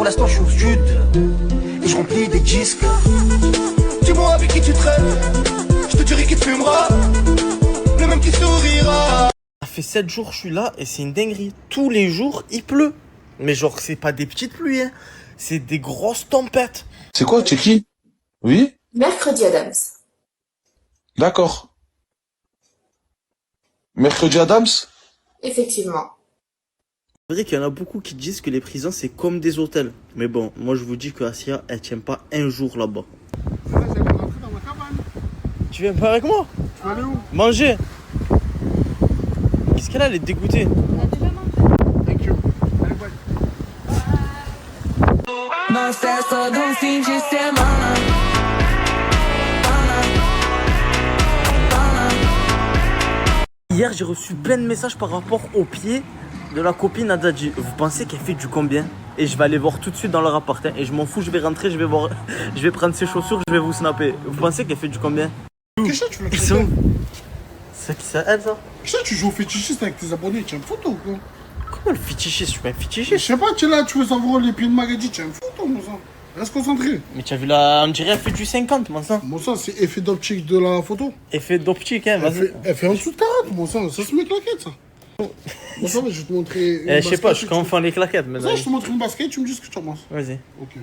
Pour l'instant je suis au sud et je remplis des disques. Dis-moi avec qui tu traînes, je te dirai qui te fumera, le même qui sourira. Ça fait 7 jours que je suis là et c'est une dinguerie. Tous les jours, il pleut. Mais genre, c'est pas des petites pluies, hein. C'est des grosses tempêtes. C'est quoi, tu es qui? Oui? Mercredi Adams. D'accord. Mercredi Adams? Effectivement. C'est vrai qu'il y en a beaucoup qui disent que les prisons, c'est comme des hôtels. Mais bon, moi je vous dis que Asia, elle tient pas un jour là-bas. Tu viens pas avec moi? Tu vas aller où? Manger. Qu'est-ce qu'elle a, elle est dégoûtée. Thank you. Allez, bye. Hier, j'ai reçu plein de messages par rapport au pied de la copine à Dadji. Vous pensez qu'elle fait du combien? Et je vais aller voir tout de suite dans leur appart. Hein. Et je m'en fous, je vais rentrer, je vais voir, je vais prendre ses chaussures, je vais vous snapper. Vous pensez qu'elle fait du combien? Qu'est-ce que tu veux Ils sont... C'est qui ça, elle, ça? Qu'est-ce que tu joues au fétichiste avec tes abonnés? Tu as une photo ou quoi? Comment le fétichiste? Je suis pas un Je fétichiste. sais pas, tu es là, tu veux savoir les pieds de Magadji, tu as une photo, mon sang. Reste concentré. Mais tu as vu là, on dirait elle fait du 50, mon sang. Mon sang, c'est effet d'optique de la photo. Effet d'optique, hein, vas-y. Elle fait en dessous de 40, mon sang. Ça se met claquette, ça. Bon, ça va, je vais te montrer. Je sais pas, je confonds les claquettes, mais Ça, je te montre une basket, tu me dis ce que tu en penses. vas-y. Ok.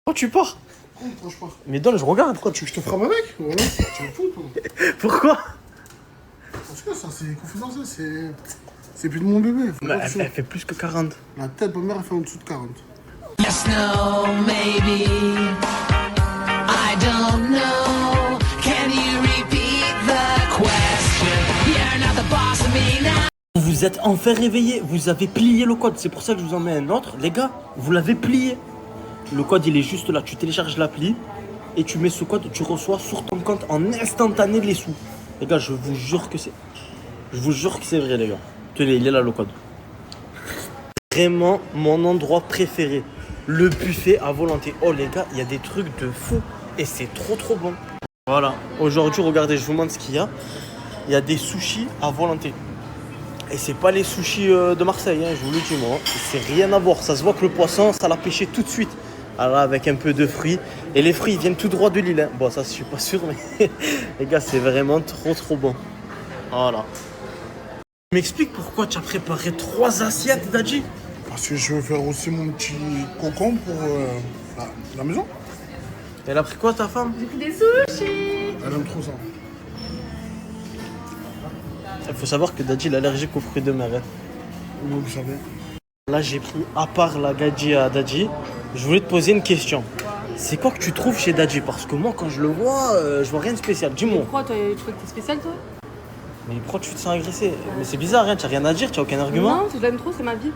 Oh, tu pars? Pourquoi je pars? Mais donne, je regarde. Pourquoi tu veux que je te frappe avec? Voilà, tu me fous, toi. Pourquoi? Parce que ça, c'est confidentiel, c'est plus de mon bébé. Faut Mais pas que elle fait plus que 40. La tête de ma mère, elle fait en dessous de 40. Yes, no, maybe. I don't know. Can you repeat the question? You're not the boss of me now. Vous vous êtes enfin réveillé, vous avez plié le code. C'est pour ça que je vous en mets un autre. Les gars, vous l'avez plié. Le code, il est juste là. Tu télécharges l'appli et tu mets ce code. Tu reçois sur ton compte en instantané les sous. Les gars, je vous jure que c'est... Je vous jure que c'est vrai, les gars. Tenez, il est là, le code. Vraiment mon endroit préféré. Le buffet à volonté. Oh, les gars, il y a des trucs de fou. Et c'est trop bon. Voilà. Aujourd'hui, regardez, je vous montre ce qu'il y a. Il y a des sushis à volonté. Et c'est pas les sushis de Marseille, hein, je vous le dis, moi. C'est rien à voir. Ça se voit que le poisson, ça l'a pêché tout de suite. Alors avec un peu de fruits. Et les fruits, ils viennent tout droit de l'île. Hein. Bon, ça, je suis pas sûr, mais les gars, c'est vraiment trop bon. Voilà. Tu m'expliques pourquoi tu as préparé 3 assiettes, Dadji? Parce que je veux faire aussi mon petit cocon pour la maison. Elle a pris quoi, ta femme? J'ai pris des sushis. Elle aime trop ça. Il faut savoir que Dadji est allergique aux fruits de mer. Hein. Vous savez. Là, j'ai pris, à part la gadji à Dadji, je voulais te poser une question. C'est quoi que tu trouves chez Dadji? Parce que moi, quand je le vois, je vois rien de spécial. Dis-moi. Pourquoi toi, tu crois que t'es spécial toi? Mais pourquoi tu te sens agressé? Mais c'est bizarre, hein, tu n'as rien à dire, tu n'as aucun argument. Non, je l'aime trop, c'est ma vie.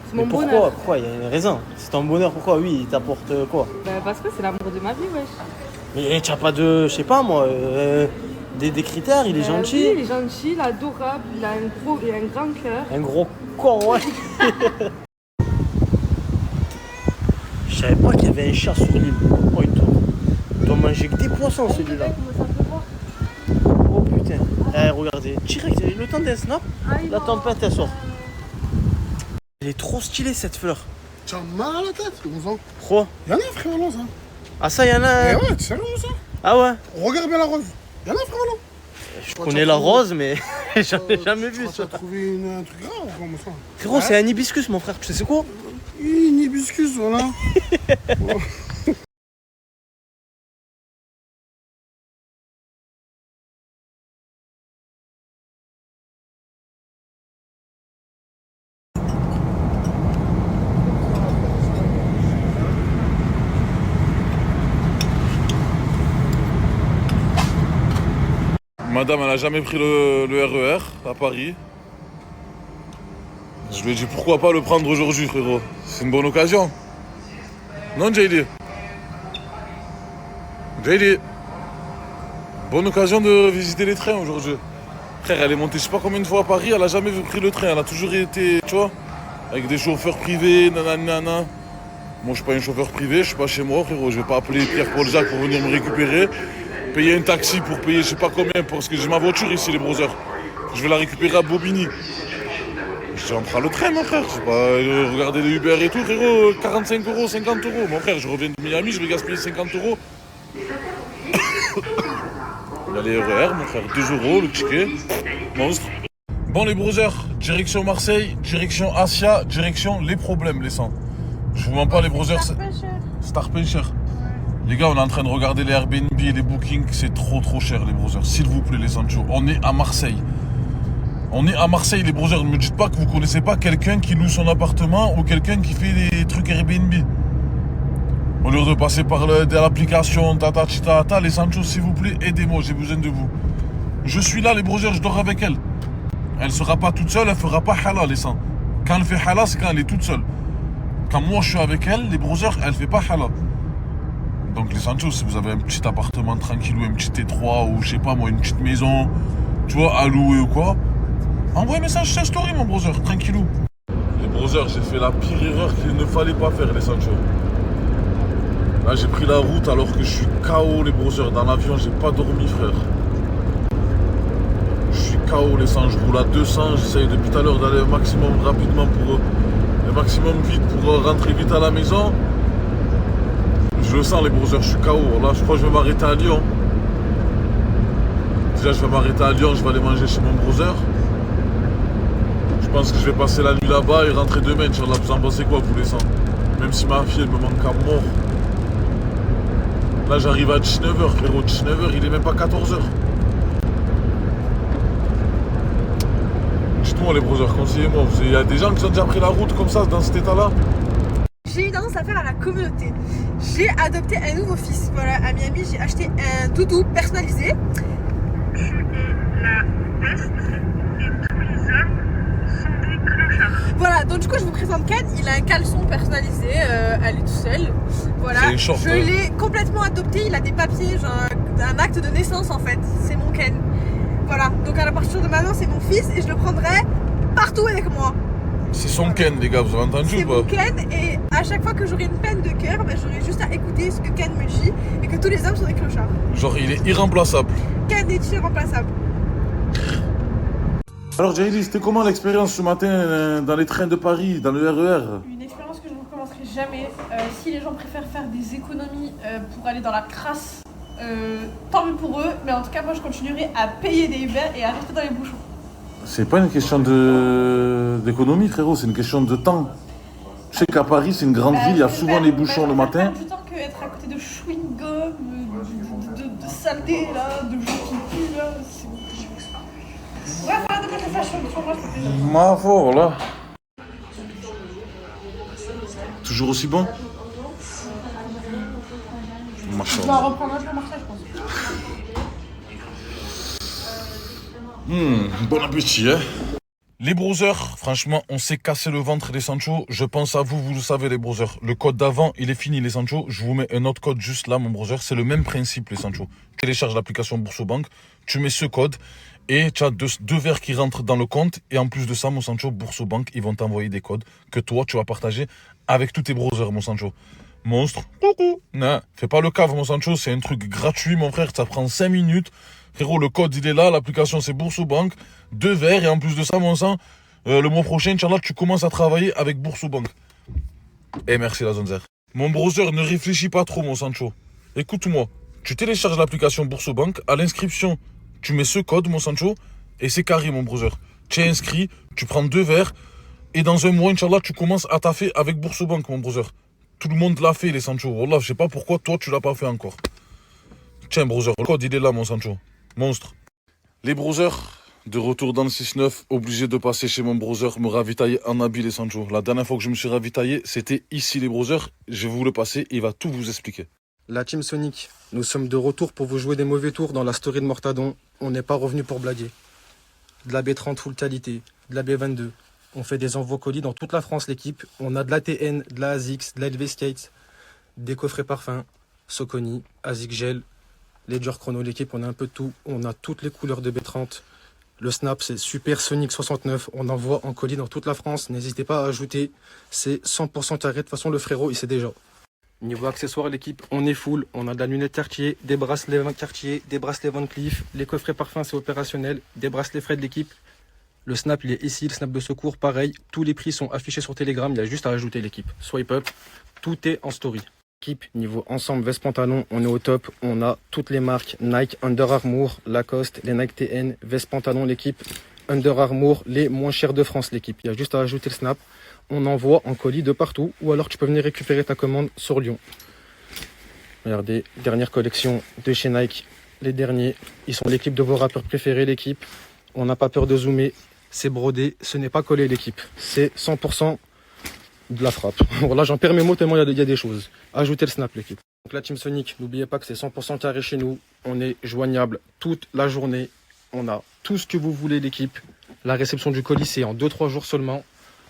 C'est Mais mon pourquoi? bonheur. Pourquoi? Il y a une raison. C'est ton bonheur, pourquoi? Oui, il t'apporte quoi? Bah, parce que c'est l'amour de ma vie, wesh. Mais tu n'as pas de, je sais pas moi, des critères, il est gentil. Oui, il est gentil, il est adorable, il a un grand cœur. Un gros corps, ouais. Je savais pas qu'il y avait un chat sur l'île. Oh, il doit manger que des poissons celui-là. Oh putain. Eh, regardez, direct, le temps d'un snap, la tempête elle sort. Elle est trop stylée cette fleur. Tu as mal à la tête, mon sang. Pourquoi? Y'en a, frère, là, ça. Ah ça, y'en a Eh un. ouais, tu sais, mon sang. Ah ouais. Regarde bien la rose. Y'en a, frère, là. Je connais la rose, mais j'en ai jamais vu Tu ça. as trouvé un truc grave, quoi, mon sang. Frérot, c'est un hibiscus, mon frère. Tu sais c'est quoi? Une hibiscus, voilà. Madame, elle a jamais pris le RER à Paris. Je lui ai dit pourquoi pas le prendre aujourd'hui, frérot. C'est une bonne occasion. Non, JD? JD? Bonne occasion de visiter les trains aujourd'hui. Frère, elle est montée je sais pas combien de fois à Paris, elle a jamais pris le train. Elle a toujours été, tu vois, avec des chauffeurs privés, nanana. Moi, je suis pas un chauffeur privé, je suis pas chez moi, frérot. Je vais pas appeler Pierre-Paul Jacques pour venir me récupérer. Payer un taxi pour payer je sais pas combien, parce que j'ai ma voiture ici, les brothers. Je vais la récupérer à Bobigny. Je dis, on prend le train, mon frère. Je sais pas, regardez les Uber et tout, frérot. 45 euros, 50 euros. Mon frère, je reviens de Miami, je vais gaspiller 50 euros. On a les RER, mon frère. 2 euros, le ticket. Monstre. Bon, les brothers, direction Marseille, direction Asia, direction les problèmes, les sangs. Je vous mens pas, les brothers. Star Pencher. Les gars, on est en train de regarder les Airbnb et les bookings. C'est trop cher, les brothers. S'il vous plaît, les Sancho. On est à Marseille. On est à Marseille, les brothers. Ne me dites pas que vous connaissez pas quelqu'un qui loue son appartement ou quelqu'un qui fait des trucs Airbnb. Au lieu de passer par l'application, les Sancho, s'il vous plaît, aidez-moi, j'ai besoin de vous. Je suis là, les brothers, je dors avec elle. Elle sera pas toute seule, elle fera pas hala, les sangs. Quand elle fait hala, c'est quand elle est toute seule. Quand moi je suis avec elle, les brothers, elle fait pas hala. Donc les Sancho, si vous avez un petit appartement tranquille ou un petit T3 ou je sais pas moi, une petite maison, tu vois, à louer ou quoi, envoyez un message sur story, mon brother, tranquillou. Les brothers, j'ai fait la pire erreur qu'il ne fallait pas faire, les Sancho. Là, j'ai pris la route alors que je suis KO, les brothers. Dans l'avion, j'ai pas dormi, frère. Je suis KO, les sangs. Je roule à 200. J'essaye depuis tout à l'heure d'aller au maximum rapidement le maximum vite pour rentrer vite à la maison. Je le sens, les brothers. Je suis KO. Là, je crois que je vais m'arrêter à Lyon. Déjà, je vais m'arrêter à Lyon. Je vais aller manger chez mon brother. Je pense que je vais passer la nuit là-bas et rentrer demain. Inch'Allah, vous en pensez quoi, vous, les sangs? Même si ma fille, elle me manque à mort. Là, j'arrive à 19h, frérot. 19h, il est même pas 14h. Dites-moi, les brothers, conseillez-moi. Il y a des gens qui ont déjà pris la route comme ça, dans cet état-là? J'ai eu tendance à faire à la communauté. J'ai adopté un nouveau fils. Voilà, à Miami, j'ai acheté un doudou personnalisé. Tu es la best et tous les hommes sont des clochards. Voilà, donc du coup, je vous présente Ken. Il a un caleçon personnalisé à lui tout seul. Voilà, je l'ai complètement adopté. Il a des papiers, genre un acte de naissance en fait. C'est mon Ken. Voilà, donc à partir de maintenant, c'est mon fils et je le prendrai partout avec moi. C'est son Ken, les gars, vous avez entendu ou pas? C'est mon Ken et à chaque fois que j'aurai une peine de cœur, ben, j'aurai juste à écouter ce que Ken me dit et que tous les hommes sont des clochards. Genre, il est irremplaçable. Ken est irremplaçable. Alors, Jaili, c'était comment l'expérience ce matin dans les trains de Paris, dans le RER? Une expérience que je ne recommencerai jamais. Si les gens préfèrent faire des économies pour aller dans la crasse, tant mieux pour eux. Mais en tout cas, moi, je continuerai à payer des Uber et à rester dans les bouchons. C'est pas une question d'économie, frérot, c'est une question de temps. Je sais qu'à Paris, c'est une grande ville, il y a souvent les bouchons le matin. Du temps qu'être à côté de chewing-gum, de saleté, là, de gens qui puent, là, c'est bon. Bref, arrête de mettre le flash sur moi, s'il te plaît. Ma voilà. Toujours aussi bon? Je dois reprendre un peu Marseille, je pense. Bon appétit, hein. Les brothers, franchement, on s'est cassé le ventre, les Sancho. Je pense à vous, vous le savez, les brothers. Le code d'avant, il est fini, les Sancho. Je vous mets un autre code juste là, mon brother. C'est le même principe, les Sancho. Télécharge l'application Boursobank, tu mets ce code et tu as deux verres qui rentrent dans le compte. Et en plus de ça, mon Sancho, Boursobank, ils vont t'envoyer des codes que toi, tu vas partager avec tous tes brothers, mon Sancho. Monstre, coucou. Non, fais pas le cave, mon Sancho. C'est un truc gratuit, mon frère. Ça prend 5 minutes. Frérot, le code, il est là. L'application, c'est Boursobank. 2 verres. Et en plus de ça, mon sang, le mois prochain, Inch'Allah, tu commences à travailler avec Boursobank. Et merci, la Zonzer. Mon brother, ne réfléchis pas trop, mon Sancho. Écoute-moi. Tu télécharges l'application Boursobank. À l'inscription, tu mets ce code, mon Sancho. Et c'est carré, mon brother. Tu es inscrit. Tu prends 2 verres. Et dans un mois, Inch'Allah, tu commences à taffer avec Boursobank, mon brother. Tout le monde l'a fait, les Sancho. Wallah, je sais pas pourquoi toi, tu l'as pas fait encore. Tiens, brother, le code, il est là, mon Sancho. Monstre. Les brothers, de retour dans le 6-9, obligé de passer chez mon brother, me ravitailler en habit, les Sancho. La dernière fois que je me suis ravitaillé, c'était ici, les brothers. Je vais vous le passer, il va tout vous expliquer. La Team Sonic, nous sommes de retour pour vous jouer des mauvais tours dans la story de Mortadon. On n'est pas revenu pour blaguer. De la B30 full qualité, de la B22. On fait des envois colis dans toute la France, l'équipe. On a de la TN, de la ASICS, de la LV Skate, des coffrets parfums, Soconi, ASIC Gel, Ledger Chrono, l'équipe. On a un peu de tout. On a toutes les couleurs de B30. Le Snap, c'est Super Sonic 69. On envoie en colis dans toute la France. N'hésitez pas à ajouter. C'est 100% carré. De toute façon, le frérot, il sait déjà. Niveau accessoires, l'équipe, on est full. On a de la lunette Cartier, des bracelets Cartier, des bracelets Van Cleef. Les coffrets parfums, c'est opérationnel. Des bracelets frais de l'équipe. Le snap, il est ici, le snap de secours, pareil. Tous les prix sont affichés sur Telegram, il y a juste à ajouter l'équipe. Swipe up, tout est en story. Équipe, niveau ensemble, veste pantalon, on est au top. On a toutes les marques, Nike, Under Armour, Lacoste, les Nike TN, veste pantalon, l'équipe, Under Armour, les moins chers de France, l'équipe. Il y a juste à ajouter le snap. On envoie en colis de partout, ou alors tu peux venir récupérer ta commande sur Lyon. Regardez, dernière collection de chez Nike. Les derniers, ils sont l'équipe de vos rappeurs préférés, l'équipe. On n'a pas peur de zoomer. C'est brodé, ce n'est pas collé, l'équipe. C'est 100% de la frappe. Voilà, j'en perds mes mots tellement il y a des choses. Ajoutez le snap, l'équipe. Donc la Team Sonic, n'oubliez pas que c'est 100% carré chez nous. On est joignable toute la journée. On a tout ce que vous voulez, l'équipe. La réception du colis, c'est en 2-3 jours seulement.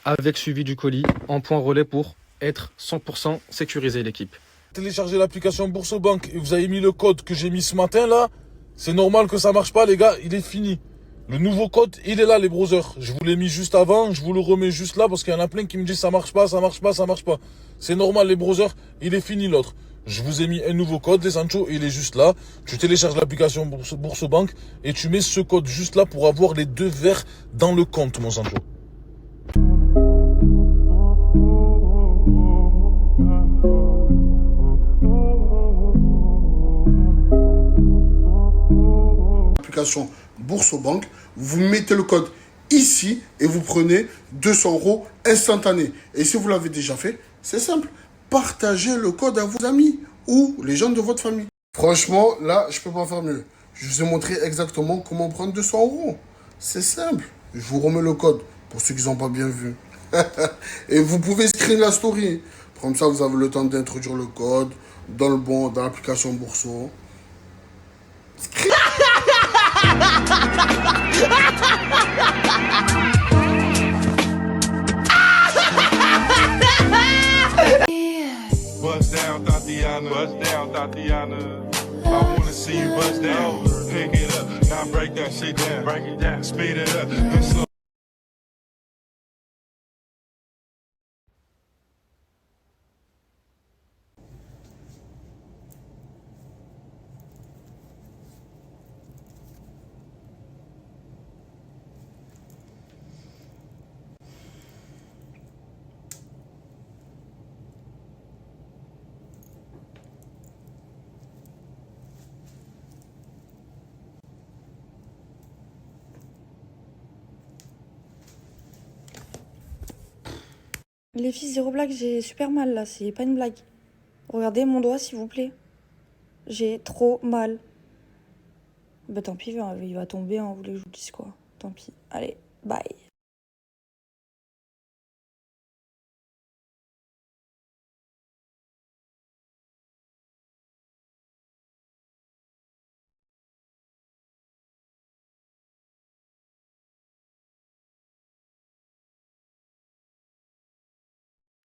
Avec suivi du colis en point relais pour être 100% sécurisé, l'équipe. Téléchargez l'application Boursobank et vous avez mis le code que j'ai mis ce matin là. C'est normal que ça marche pas, les gars, il est fini. Le nouveau code, il est là, les browsers. Je vous l'ai mis juste avant, je vous le remets juste là parce qu'il y en a plein qui me disent ça marche pas, ça marche pas, ça marche pas. C'est normal, les browsers, il est fini l'autre. Je vous ai mis un nouveau code, les Sancho, il est juste là. Tu télécharges l'application Boursobank et tu mets ce code juste là pour avoir les 2 verres dans le compte, mon Sancho. Application Boursobank, vous mettez le code ici et vous prenez 200 € instantanés. Et si vous l'avez déjà fait, c'est simple. Partagez le code à vos amis ou les gens de votre famille. Franchement, là, je peux pas faire mieux. Je vous ai montré exactement comment prendre 200 €. C'est simple. Je vous remets le code pour ceux qui n'ont pas bien vu. Et vous pouvez screen la story. Comme ça, vous avez le temps d'introduire le code dans l'application Bourso. Bust down, Tatiana. Bust down, Tatiana. I wanna see you bust down. Pick it up. Now break that shit down. Break it down. Speed it up. Then slow. Les filles, zéro blague, j'ai super mal là, c'est pas une blague. Regardez mon doigt s'il vous plaît. J'ai trop mal. Bah tant pis, il va tomber, hein, vous voulez que je vous dise quoi. Tant pis. Allez, bye.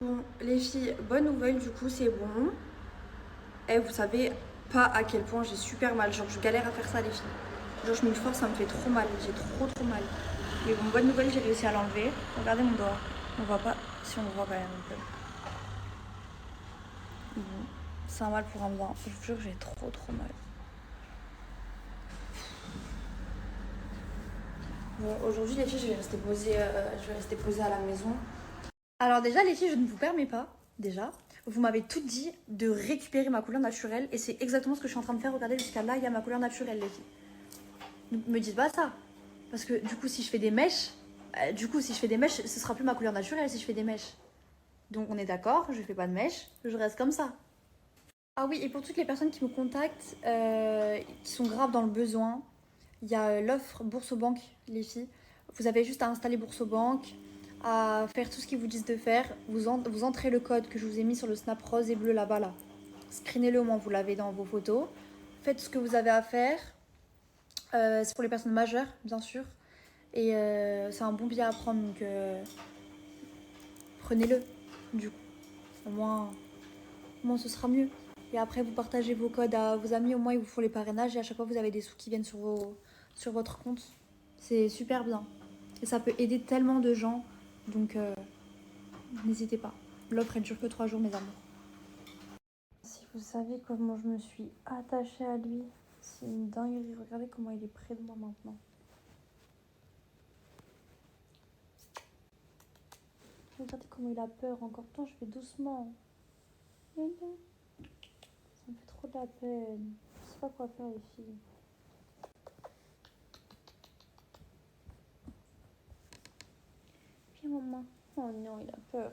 Bon, les filles, bonne nouvelle, du coup, c'est bon. Et vous savez pas à quel point j'ai super mal. Genre, je galère à faire ça, les filles. Genre, je me force, ça me fait trop mal. J'ai trop mal. Mais bon, bonne nouvelle, j'ai réussi à l'enlever. Regardez mon doigt. On voit pas, si on le voit quand même un peu. Bon, c'est un mal pour un bien. Je vous jure, j'ai trop mal. Bon, aujourd'hui, les filles, je vais rester posée à la maison. Alors déjà, les filles, je ne vous permets pas, déjà. Vous m'avez toutes dit de récupérer ma couleur naturelle et c'est exactement ce que je suis en train de faire. Regardez, jusqu'à là, il y a ma couleur naturelle, les filles. Ne me dites pas ça. Parce que du coup, si je fais des mèches, ce sera plus ma couleur naturelle si je fais des mèches. Donc on est d'accord, je fais pas de mèches, je reste comme ça. Ah oui, et pour toutes les personnes qui me contactent, qui sont graves dans le besoin, il y a l'offre Boursobank, les filles. Vous avez juste à installer Boursobank, à faire tout ce qu'ils vous disent de faire. Vous entrez le code que je vous ai mis sur le snap rose et bleu là-bas, là. Screenez-le au moins, vous l'avez dans vos photos. Faites ce que vous avez à faire. C'est pour les personnes majeures, bien sûr. Et c'est un bon billet à prendre, donc prenez-le, du coup. Au moins ce sera mieux. Et après, vous partagez vos codes à vos amis, au moins ils vous font les parrainages et à chaque fois vous avez des sous qui viennent sur votre compte. C'est super bien. Et ça peut aider tellement de gens. Donc, n'hésitez pas. L'offre, elle dure que 3 jours, mes amours. Si vous savez comment je me suis attachée à lui, c'est une dinguerie. Regardez comment il est près de moi maintenant. Regardez comment il a peur. Encore temps, je fais doucement. Mais non. Ça me fait trop de la peine. Je sais pas quoi faire, les filles. Viens, maman. Oh non, il a peur.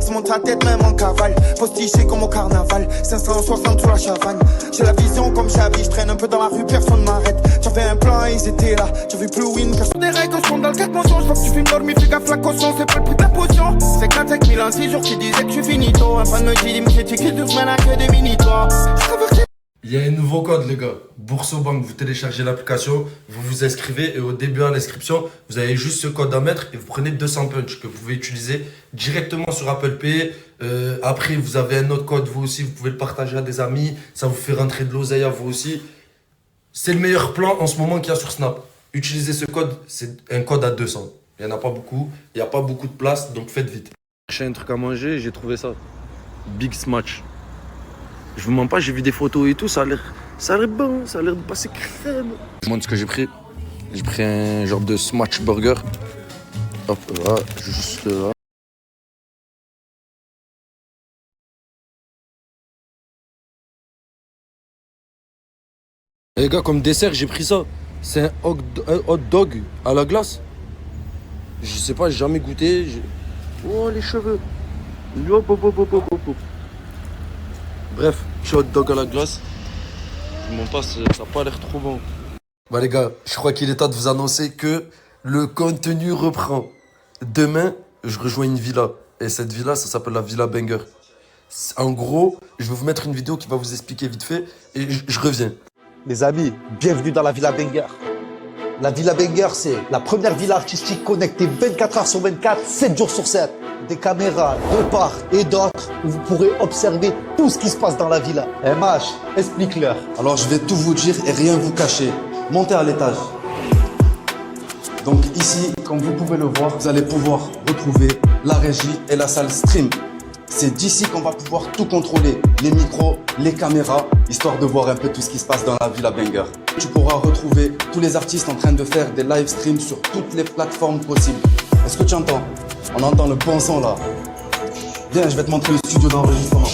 Se monte à tête même en cavale, postiché comme au carnaval, 560 sous la chavane. J'ai la vision comme Xavi, je traîne un peu dans la rue, personne m'arrête. J'avais un plan, ils étaient là, j'avais plus win. Des règles, je dans le 4 mensonges, je vois que tu filmes dormi, fais gaffe la caution, c'est pas le prix de la potion. C'est 4-5 000 en 6 jours, tu disais que je suis finito. Un fan me dit, me fait ticket 12 semaines à que des mini-toi. Il y a un nouveau code, les gars. Boursobank, vous téléchargez l'application, vous vous inscrivez et au début à l'inscription, vous avez juste ce code à mettre et vous prenez 200 punch que vous pouvez utiliser directement sur Apple Pay. Après, vous avez un autre code, vous aussi, vous pouvez le partager à des amis. Ça vous fait rentrer de l'oseille à vous aussi. C'est le meilleur plan en ce moment qu'il y a sur Snap. Utilisez ce code, c'est un code à 200. Il n'y en a pas beaucoup, il n'y a pas beaucoup de place, donc faites vite. J'ai un truc à manger, j'ai trouvé ça. Big Smash. Je vous mens pas, j'ai vu des photos et tout, ça a l'air bon, ça a l'air de passer crème. Je vous montre ce que j'ai pris. J'ai pris un genre de smash burger. Hop là, juste là. Et les gars, comme dessert, j'ai pris ça. C'est un hot dog à la glace. Je sais pas, j'ai jamais goûté. Oh, les cheveux. Hop, hop, hop, hop, hop, hop. Bref, petit hot dog à la glace. Je m'en passe, ça n'a pas l'air trop bon. Bah les gars, je crois qu'il est temps de vous annoncer que le contenu reprend. Demain, je rejoins une villa. Et cette villa, ça s'appelle la Villa Banger. En gros, je vais vous mettre une vidéo qui va vous expliquer vite fait. Et je reviens. Les amis, bienvenue dans la Villa Banger. La Villa Banger, c'est la première villa artistique connectée 24 heures sur 24, 7 jours sur 7. Des caméras de part et d'autre où vous pourrez observer tout ce qui se passe dans la villa. MH, explique-leur. Alors je vais tout vous dire et rien vous cacher. Montez à l'étage. Donc ici, comme vous pouvez le voir, vous allez pouvoir retrouver la régie et la salle stream. C'est d'ici qu'on va pouvoir tout contrôler, les micros, les caméras, histoire de voir un peu tout ce qui se passe dans la Villa Banger. Tu pourras retrouver tous les artistes en train de faire des live streams sur toutes les plateformes possibles. Est-ce que tu entends? On entend le bon son là. Viens, je vais te montrer le studio d'enregistrement.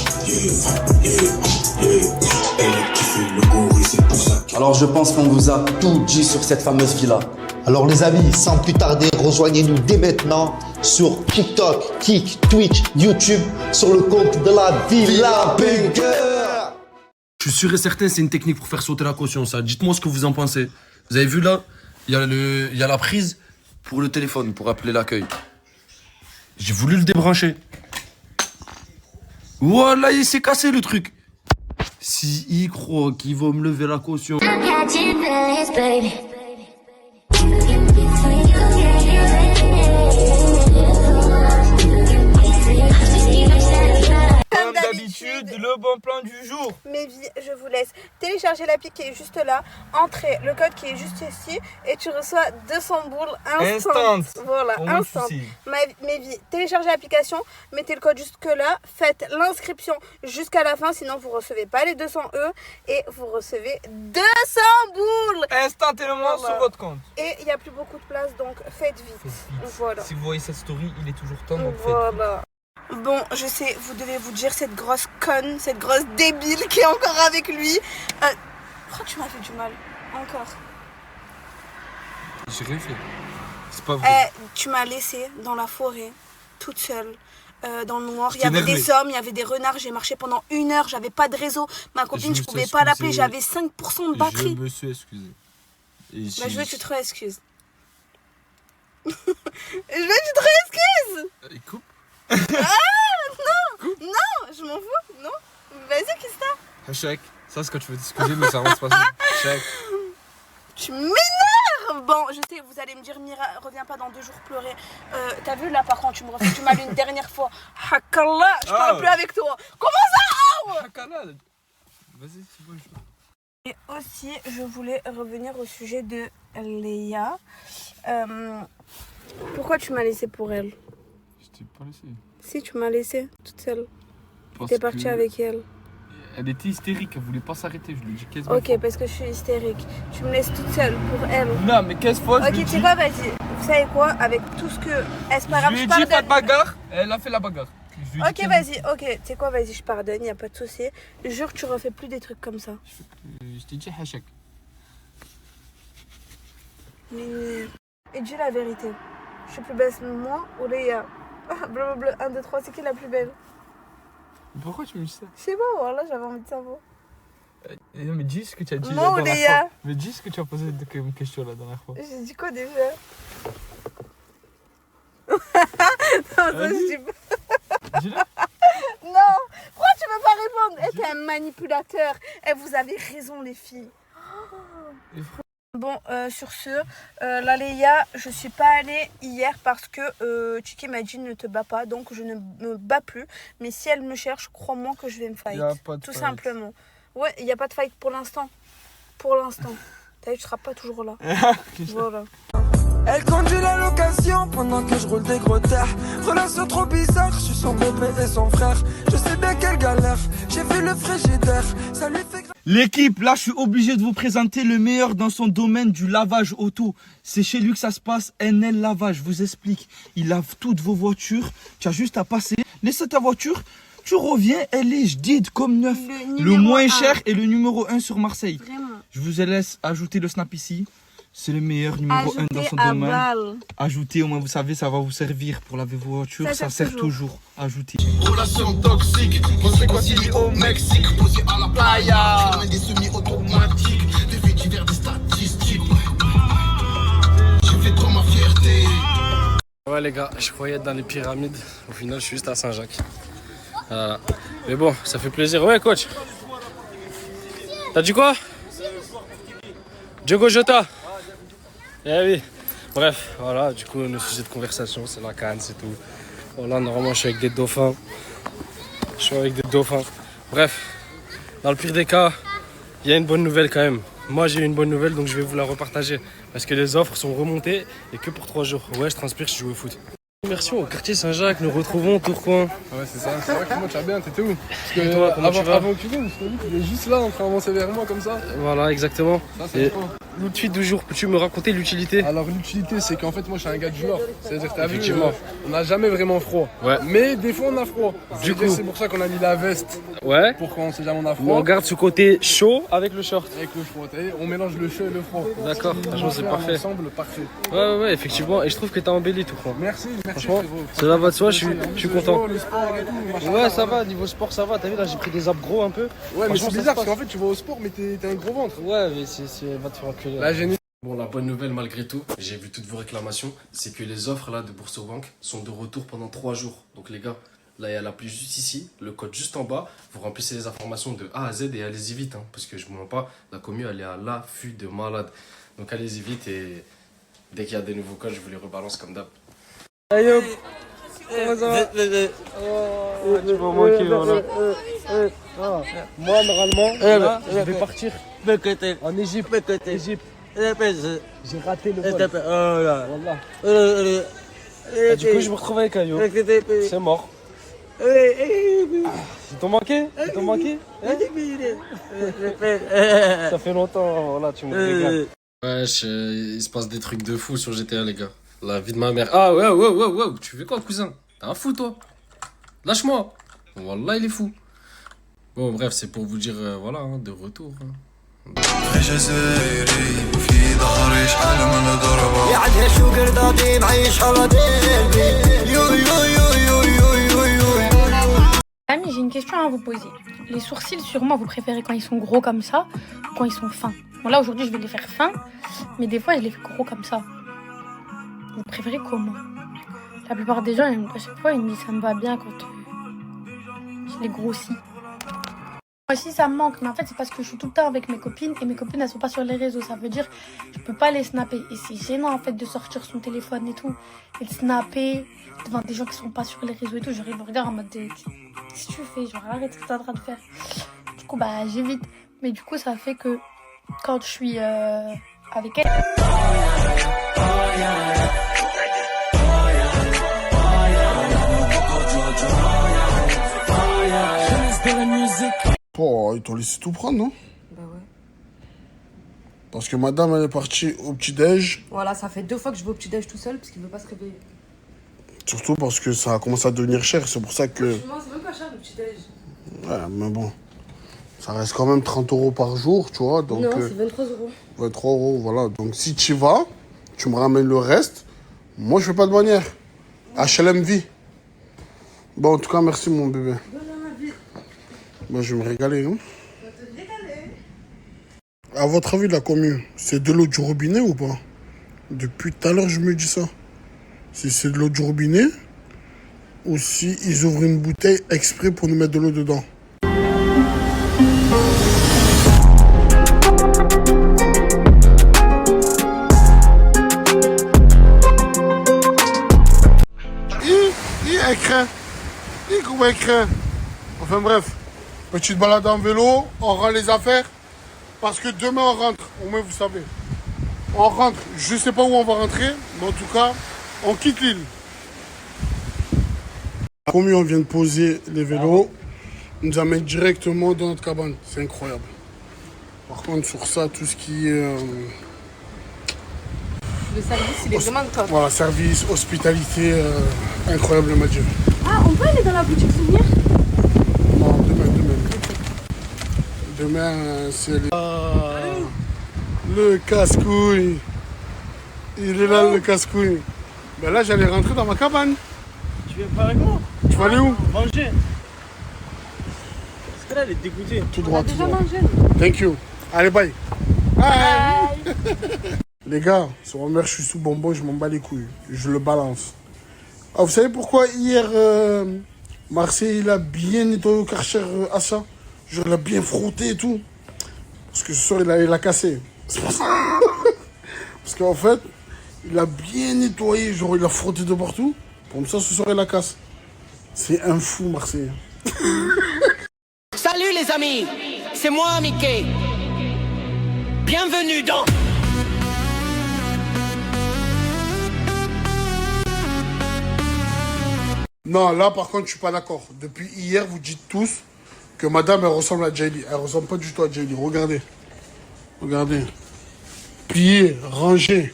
Alors je pense qu'on vous a tout dit sur cette fameuse villa. Alors les amis, sans plus tarder, rejoignez-nous dès maintenant sur TikTok, Kik, Twitch, YouTube, sur le compte de la Villa Banger. Je suis sûr et certain, c'est une technique pour faire sauter la caution, ça. Dites-moi ce que vous en pensez. Vous avez vu là, il y a la prise pour le téléphone, pour appeler l'accueil. J'ai voulu le débrancher. Voilà, il s'est cassé le truc. Si il croit qu'il va me lever la caution. Comme d'habitude, le bon plan du jour. Mes vies, je vous laisse télécharger l'appli qui est juste là, entrer le code qui est juste ici et tu reçois 200 boules instant. Voilà, instant. Mes vies, téléchargez l'application, mettez le code jusque là, faites l'inscription jusqu'à la fin, sinon vous recevez pas les 200 E et vous recevez 200 boules instantanément sur votre compte. Et il n'y a plus beaucoup de place, donc faites vite. Voilà. Si vous voyez cette story, il est toujours temps, donc voilà. Bon, je sais, vous devez vous dire cette grosse conne, cette grosse débile qui est encore avec lui. Pourquoi tu m'as fait du mal? Encore. J'ai rien fait. C'est pas vrai. Tu m'as laissé dans la forêt, toute seule. Dans le noir, il y avait des hommes, il y avait des renards, j'ai marché pendant 1 heure, j'avais pas de réseau, ma copine je pouvais pas l'appeler, j'avais 5% de batterie. Je me suis excusé. Je veux que tu te réexcuses. Je veux que tu te réexcuses. Coupe. Non, non, je m'en fous, non. Vas-y, qu'est-ce que t'as? Chèque, ça c'est quand tu veux t'excuser, mais ça avance pas. Chèque. Tu m'énerves. Bon, je sais, vous allez me dire, Mira, reviens pas dans 2 jours pleurer. T'as vu là, par contre, tu me refais du mal une dernière fois. Hakallah, je parle plus avec toi. Comment ça? Vas-y, c'est bon. Et aussi, je voulais revenir au sujet de Léa. Pourquoi tu m'as laissé pour elle? Je t'ai pas laissé. Si, tu m'as laissé toute seule. Parce T'es partie que avec elle. Elle était hystérique, elle voulait pas s'arrêter, je lui ai dit 15 fois. Ok, parce que je suis hystérique. Tu me laisses toute seule pour elle. Non, mais 15 fois, Ok, tu sais quoi, vas-y. Vous savez quoi? Avec tout ce que. C'est pas grave, Je lui ai je dit pardonne. pas de bagarre, elle a fait la bagarre. Je lui ai dit Ok, 15 vas-y, ok. Tu sais quoi, vas-y, je pardonne, y a pas de souci. Jure, tu refais plus des trucs comme ça. Je t'ai dit hachak. Et dis la vérité. Je suis plus belle, moi ou Léa? Blablabla, 1, 2, 3, c'est qui la plus belle? Pourquoi tu me dis ça? Je sais pas, voilà, j'avais envie de savoir. Non, mais dis ce que tu as dit Moi la ou dernière Léa? fois. Mais dis ce que tu as posé comme question la dernière fois. J'ai dit quoi déjà? Non, ça, je dis pas. Dis-le. Non, pourquoi tu veux pas répondre? Eh, t'es un manipulateur. Eh, vous avez raison, les filles. Bon, sur ce, la Léa, je suis pas allée hier parce que Tchiki m'a dit ne te bats pas, donc je ne me bats plus. Mais si elle me cherche, crois-moi que je vais me fight. Y a pas de tout fight. simplement. Ouais, il n'y a pas de fight pour l'instant. Pour l'instant. T'as vu, tu seras pas toujours là. Voilà. Elle conduit la location pendant que je roule des gros terres. Relation trop bizarre, je suis son bébé et son frère. Je sais bien qu'elle galère, j'ai vu le frigidaire. Ça lui fait. L'équipe, là je suis obligé de vous présenter le meilleur dans son domaine du lavage auto. C'est chez lui que ça se passe, NL Lavage, je vous explique. Il lave toutes vos voitures, tu as juste à passer, laisser ta voiture, tu reviens, elle est jdid comme neuf. Le moins cher est le numéro 1 sur Marseille. Vraiment. Je vous laisse ajouter le snap ici. C'est le meilleur numéro 1 dans son à domaine. balle. Ajoutez, au moins vous savez, ça va vous servir pour laver vos voitures. Ça sert toujours. Ajoutez. Relation toxique, on se réconcilie au Mexique. Posé à la playa, je mets des semi-automatiques. Des faits divers, des statistiques. J'ai fait trop ma fierté. Ouais les gars, je croyais être dans les pyramides. Au final, je suis juste à Saint-Jacques. Voilà. Mais bon, ça fait plaisir. Ouais, coach. T'as dit quoi? Diogo Jota. Eh oui. Bref, voilà, du coup, le sujet de conversation, c'est la canne, c'est tout. Voilà, normalement, je suis avec des dauphins. Bref, dans le pire des cas, il y a une bonne nouvelle quand même. Moi, j'ai eu une bonne nouvelle, donc je vais vous la repartager. Parce que les offres sont remontées et que pour 3 jours. Ouais, je transpire, je joue au foot. Immersion au quartier Saint-Jacques, nous retrouvons Tourcoing. Ouais, c'est ça. C'est vrai que moi, tu vas bien, t'étais où? Parce que Et toi, comment tu vas? avant que tu viennes, tu es juste là en train d'avancer vers moi comme ça. Voilà, exactement. Ça, c'est Et quoi? l'outil du jour, peux-tu me raconter l'utilité? Alors, l'utilité, c'est qu'en fait, moi, je suis un gars du Nord. C'est-à-dire, t'as vu, Effectivement. on n'a jamais vraiment froid. Ouais. Mais des fois, on a froid. Du coup. C'est pour ça qu'on a mis la veste. Ouais. Pour quand on sait jamais on a Mais froid. on garde ce côté chaud avec le short. Avec le froid, t'as vu, on mélange le chaud et le froid. D'accord, franchement, c'est parfait. Ensemble, parfait. Ouais, effectivement. Et je trouve que t'as embelli tout, quoi. Merci, Franchement, frérot. cela va de soi, je suis content. Le sport et tout, machin. Ouais, ça va, niveau sport, ça va. T'as vu, là, j'ai pris des abs gros un peu. Ouais, mais Franchement, c'est bizarre parce qu'en fait, tu vas au sport, mais t'as un gros ventre. Ouais, mais va te faire enculer. Là, j'ai Bon, la bonne nouvelle, malgré tout, j'ai vu toutes vos réclamations, c'est que les offres là de Boursorama sont de retour pendant 3 jours. Donc les gars, là il y a l'appli juste ici, le code juste en bas, vous remplissez les informations de A à Z et allez-y vite, hein, parce que je vous mens pas, la commu elle est à l'affût de malade. Donc allez-y vite et dès qu'il y a des nouveaux codes, je vous les rebalance comme d'hab. Aïe hop, comment ça va? Tu vas manquer, voilà. Moi, normalement, là, je vais partir en Égypte. J'ai raté le vol. Wallah. Et du coup, je me retrouve avec Ayo. C'est mort. Ils t'ont manqué? Ça fait longtemps, voilà, tu me régales. Wesh, il se passe des trucs de fou sur GTA, les gars. La vie de ma mère. Ah, ouais, tu fais quoi, cousin? T'es un fou, toi? Lâche-moi. Wallah, il est fou. Bon, bref, c'est pour vous dire, voilà, hein, de retour. Hein. Ami, j'ai une question à vous poser. Les sourcils, sur moi, vous préférez quand ils sont gros comme ça ou quand ils sont fins? Bon, là, aujourd'hui, je vais les faire fins, mais des fois, je les fais gros comme ça. Vous préférez comment? La plupart des gens, à chaque fois, ils me disent ça me va bien quand je les grossis. Moi aussi ça me manque, mais en fait c'est parce que je suis tout le temps avec mes copines et mes copines elles sont pas sur les réseaux. Ça veut dire je peux pas les snapper et c'est gênant en fait de sortir son téléphone et tout et de snapper devant des gens qui sont pas sur les réseaux et tout. J'arrive au regard en mode qu'est-ce que tu fais, genre arrête ce que t'es en train de faire. Du coup bah j'évite, mais du coup ça fait que quand je suis avec elle. Oh, ils t'ont laissé tout prendre, non? Bah ouais. Parce que madame, elle est partie au petit-déj. Voilà, ça fait 2 fois que je vais au petit-déj tout seul parce qu'il veut pas se réveiller. Surtout parce que ça a commencé à devenir cher. C'est pour ça que... Franchement, c'est même pas cher le petit-déj. Ouais, mais bon. Ça reste quand même 30 € par jour, tu vois. Donc, non, c'est 23 €. 23 €, voilà. Donc si tu y vas, tu me ramènes le reste. Moi, je fais pas de manière. HLM vie. Bon, en tout cas, merci, mon bébé. Moi, je vais me régaler. Hein. À votre avis, la commune, c'est de l'eau du robinet ou pas? Depuis tout à l'heure, je me dis ça. Si c'est de l'eau du robinet ou si ils ouvrent une bouteille exprès pour nous mettre de l'eau dedans. Il craint. Il comment il craint. Enfin bref. Petite balade en vélo, on rend les affaires. Parce que demain on rentre, au moins vous savez. On rentre, je sais pas où on va rentrer, mais en tout cas, on quitte l'île. Comme on vient de poser les vélos, on nous amène directement dans notre cabane. C'est incroyable. Par contre, sur ça, tout ce qui est... Le service, il est vraiment top. Voilà, service, hospitalité, incroyable, Madjid. Ah, on peut aller dans la boutique souvenir? Non, demain. Demain, c'est le casse-couille. Il est là, le casse-couille. Ben là, j'allais rentrer dans ma cabane. Tu viens pas avec moi? Tu vas aller où? Manger. Parce que là, elle est dégoûtée. Tout droit, tout Déjà droit. mangé. Thank you. Allez, bye. Bye. Les gars, sur ma mère, je suis sous bonbon, je m'en bats les couilles. Je le balance. Ah, vous savez pourquoi hier, Marseille, il a bien nettoyé au Karcher Assa? Genre, il a bien frotté et tout. Parce que ce soir, il a cassé. C'est pour ça. Parce qu'en fait, il a bien nettoyé, genre, il a frotté de partout. Comme ça, ce soir, il la casse. C'est un fou, Marseille. Salut les amis, c'est moi Mickey. Bienvenue dans... Non, là, par contre, je suis pas d'accord. Depuis hier, vous dites tous que madame, elle ressemble à Jaylee. Elle ressemble pas du tout à Jaylee. Regardez. Regardez. Plié, rangé.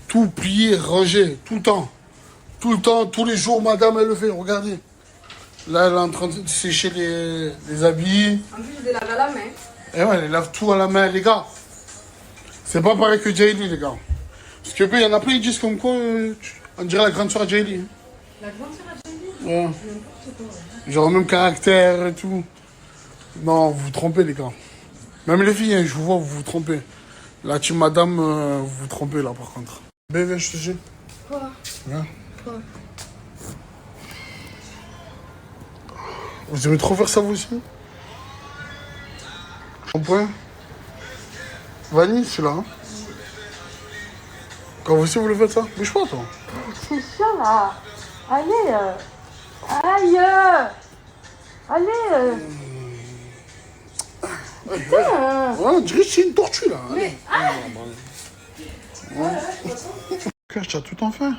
Tout plié, rangé. Tout le temps. Tout le temps, tous les jours, madame, elle le fait. Regardez. Là, elle est en train de sécher les habits. En plus, je les lave à la main. Et ouais, elle lave tout à la main, les gars. C'est pas pareil que Jaylee, les gars. Parce que, il y en a plein, ils disent comme quoi, on dirait la grande soeur Jaylee. La grande sœur à Jaylee? Ouais. Genre même caractère et tout. Non, vous vous trompez, les gars. Même les filles, hein, je vous vois, vous vous trompez. La team madame, vous vous trompez, là, par contre. Bébé, je te jette. Quoi? Viens. Quoi? Vous aimez trop faire ça, vous aussi? Shampoing. Vanille, celui-là. Hein. Quand vous aussi, vous le faites, ça? Bouge pas, toi. C'est ça là. Allez. Aïe. Allez. Putain. Ouais, on dirait que c'est une tortue, là. Mais. Ah. Ouais. Tu as tout le temps faim.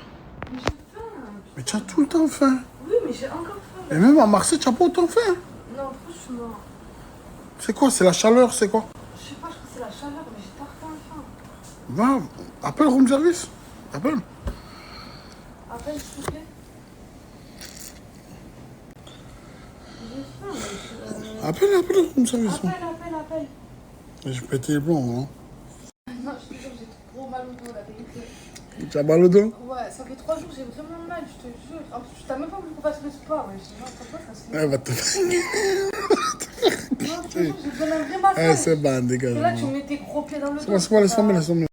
Mais tu as tout le temps faim. Oui, mais j'ai encore faim. Et même à Marseille, tu n'as pas autant faim. Non, franchement. C'est quoi? C'est la chaleur, c'est quoi? Je sais pas, je crois que c'est la chaleur, mais j'ai tard faim. Va, appelle room service. Appelle. Appelle, s'il te plaît. J'ai faim, mais... Appelle room service. Appelle. J'ai pété les plombs, hein. Non, je te jure, j'ai trop mal au dos, la vérité. Tu as mal au dos? Ouais, ça fait 3 jours, j'ai vraiment mal, je te jure. En plus, tu t'as même pas voulu qu'on fasse le sport, mais je dis non, pourquoi ça se fait? Elle va te faire. Non, je te jure, j'ai vraiment bien mal. Eh, c'est bon, dégage. Et là, tu me mets tes gros pieds dans le dos. C'est bon, laisse tomber.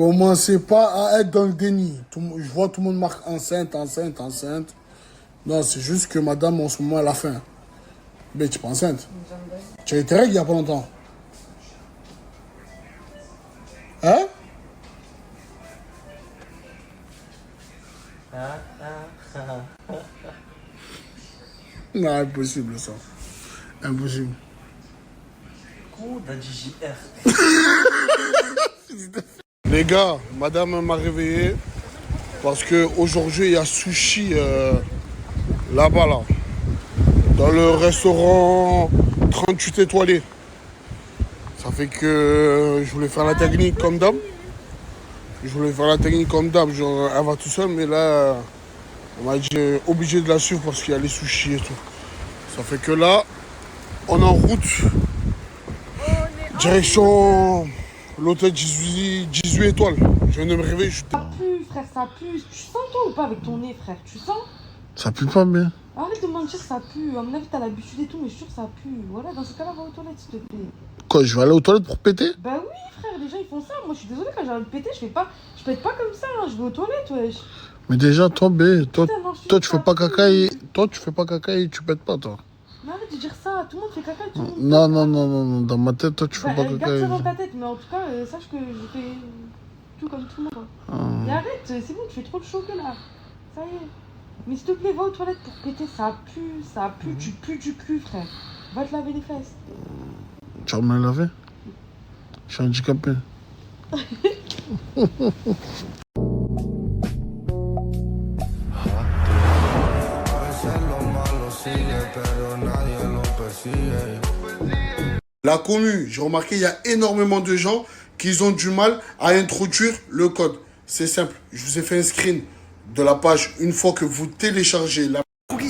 Commencez pas à être dans le déni. Je vois tout le monde marque enceinte. Non, c'est juste que madame, en ce moment, elle a faim. Mais tu es pas enceinte. Tu as été règle il y a pas longtemps. Hein? Non, impossible ça. Impossible. Oh, Daddy JR. Les gars, madame m'a réveillé parce que aujourd'hui il y a sushi là-bas là. Dans le restaurant 38 étoilé. Ça fait que je voulais faire la technique comme d'hab. Genre elle va tout seul, mais là on m'a dit obligé de la suivre parce qu'il y a les sushis et tout. Ça fait que là on est en route. Direction l'hôtel 18 étoiles. Je viens de me réveiller. Ça pue, frère, ça pue. Tu sens toi ou pas avec ton nez, frère? Tu sens? Ça pue pas bien. Arrête de mentir, ça pue. À mon avis, t'as l'habitude et tout, mais je suis sûr que ça pue. Voilà, dans ce cas-là, va aux toilettes, s'il te plaît. Quoi, je vais aller aux toilettes pour péter? Bah oui, frère, les gens ils font ça. Moi, je suis désolée, quand j'ai envie de péter, je pète pas comme ça. Hein. Je vais aux toilettes, wesh. Mais déjà, toi, B, toi, Putain, non, tu fais pas caca et... Toi, tu fais pas caca et tu pètes pas, toi. Mais arrête de dire ça. Tout le monde fait caca et tout le monde. Non. Dans ma tête, toi, tu fais pas caca garde et... ça dans ta tête, mais en tout cas, sache que je fais tout comme tout le monde. Mais arrête, c'est bon, tu fais trop de chocolat là. Ça y est. Mais s'il te plaît, va aux toilettes pour péter, ça pue, tu pues du cul, frère. Va te laver les fesses. Tu vas me la laver? Je suis handicapé. La commu, j'ai remarqué, il y a énormément de gens qui ont du mal à introduire le code. C'est simple, je vous ai fait un screen de la page une fois que vous téléchargez la...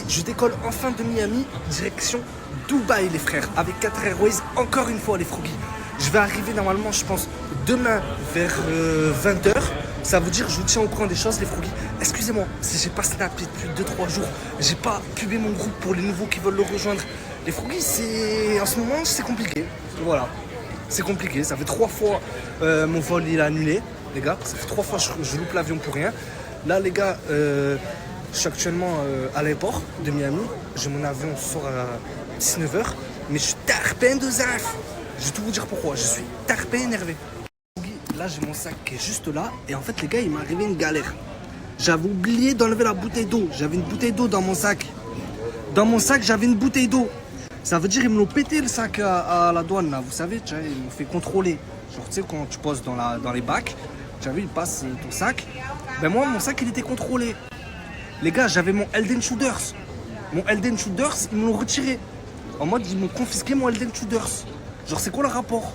Je décolle enfin de Miami, direction Dubaï les frères, avec Qatar Airways, encore une fois les froggies. Je vais arriver normalement, je pense, demain vers 20h. Ça veut dire, je vous tiens au courant des choses les froggies. Excusez-moi, si j'ai pas snappé depuis 2-3 jours, j'ai pas pubé mon groupe pour les nouveaux qui veulent le rejoindre. Les froggies, en ce moment, c'est compliqué. Voilà, c'est compliqué. Ça fait 3 fois mon vol il a annulé, les gars. Ça fait 3 fois que je loupe l'avion pour rien. Là, les gars, je suis actuellement à l'aéroport de Miami. J'ai mon avion sort à 19h, mais je suis tarpin de zaf. Je vais tout vous dire pourquoi. Je suis tarpin énervé. Là, j'ai mon sac qui est juste là. Et en fait, les gars, il m'est arrivé une galère. J'avais oublié d'enlever la bouteille d'eau. J'avais une bouteille d'eau dans mon sac. Dans mon sac, j'avais une bouteille d'eau. Ça veut dire qu'ils me l'ont pété le sac à la douane, là. Vous savez, tu vois, ils m'ont fait contrôler. Genre, tu sais, quand tu poses dans les bacs, tu as vu, ils passent ton sac. Ben moi, mon sac, il était contrôlé. Les gars, j'avais mon Elden Shooters. Mon Elden Shooters, ils me l'ont retiré. En mode, ils m'ont confisqué mon Elden Shooters. Genre, c'est quoi le rapport?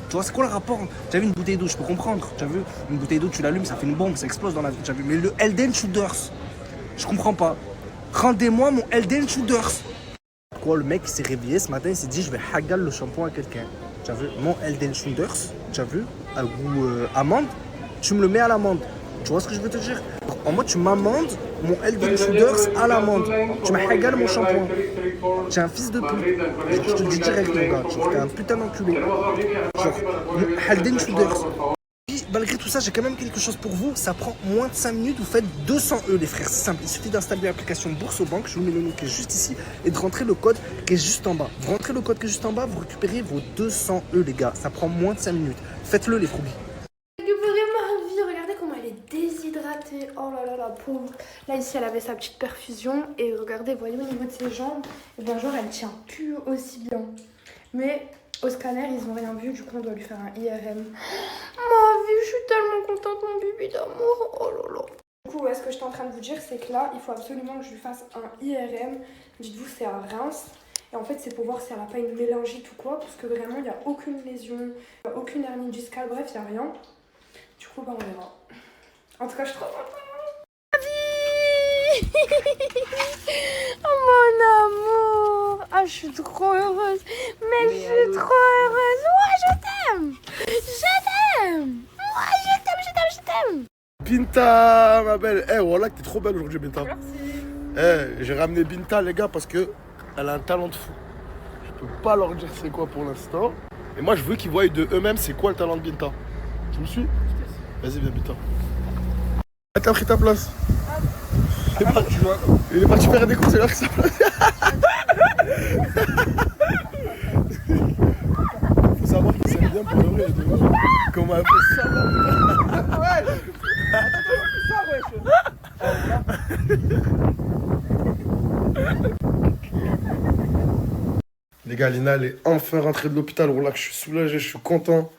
Tu vois, c'est quoi le rapport? Tu as vu une bouteille d'eau, je peux comprendre. Tu as vu une bouteille d'eau, tu l'allumes, ça fait une bombe, ça explose dans la vie. Tu as vu, mais le Elden Shooters, je comprends pas. Rendez-moi mon Elden Shooters. Quoi, le mec, il s'est réveillé ce matin, il s'est dit, je vais hagal le shampoing à quelqu'un. Tu as vu, mon Elden Shooters, tu as vu, à goût amande, tu me le mets à l'amande. Tu vois ce que je veux te dire? En mode, tu m'amendes mon Elden Shooters à l'amande. Tu m'as hagal mon shampoing. T'es un fils de pute. Genre, je te le dis direct, mon gars. Genre, t'es un putain d'enculé. Genre, mon Elden Shooters. Malgré tout ça, j'ai quand même quelque chose pour vous. Ça prend moins de 5 minutes. Vous faites 200 € les frères. C'est simple. Il suffit d'installer l'application Bourse au Banque. Je vous mets le nom qui est juste ici. Et de rentrer le code qui est juste en bas. Vous rentrez le code qui est juste en bas, vous récupérez vos 200 € les gars. Ça prend moins de 5 minutes. Faites-le les froggies. Regardez comment elle est déshydratée. Oh là là, la pauvre. Là, ici, elle avait sa petite perfusion. Et regardez, voyez au niveau de ses jambes. Et bien, genre, elle tient plus aussi bien. Mais au scanner, ils n'ont rien vu. Du coup, on doit lui faire un IRM. Ma vie, je suis tellement contente, mon bébé d'amour. Oh là là. Du coup, ce que j'étais en train de vous dire, c'est que là, il faut absolument que je lui fasse un IRM. Dites-vous, c'est à Reims. Et en fait, c'est pour voir si elle n'a pas une mélangite ou quoi. Parce que vraiment, il n'y a aucune lésion, aucune hernie discale. Bref, il n'y a rien. Du coup, bah, on verra. En tout cas, je suis trop contente. Oh mon amour. Ah, je suis trop heureuse. Mais je suis trop heureuse. Moi, je t'aime. Je t'aime. Moi, je t'aime. Binta, ma belle. Eh, voilà que t'es trop belle aujourd'hui, Binta. Merci. Eh, j'ai ramené Binta, les gars, parce que elle a un talent de fou. Je peux pas leur dire c'est quoi pour l'instant. Et moi, je veux qu'ils voient de eux-mêmes c'est quoi le talent de Binta. Tu me suis? Vas-y, viens, putain. T'as pris ta place. Il est parti faire des courses, il a pris sa place. Faut savoir qu'il s'aime bien pour le vrai. Comment on a fait ça? Ouais. Les gars, Lina, elle est enfin rentrée de l'hôpital. Oh là, que je suis soulagé, je suis content.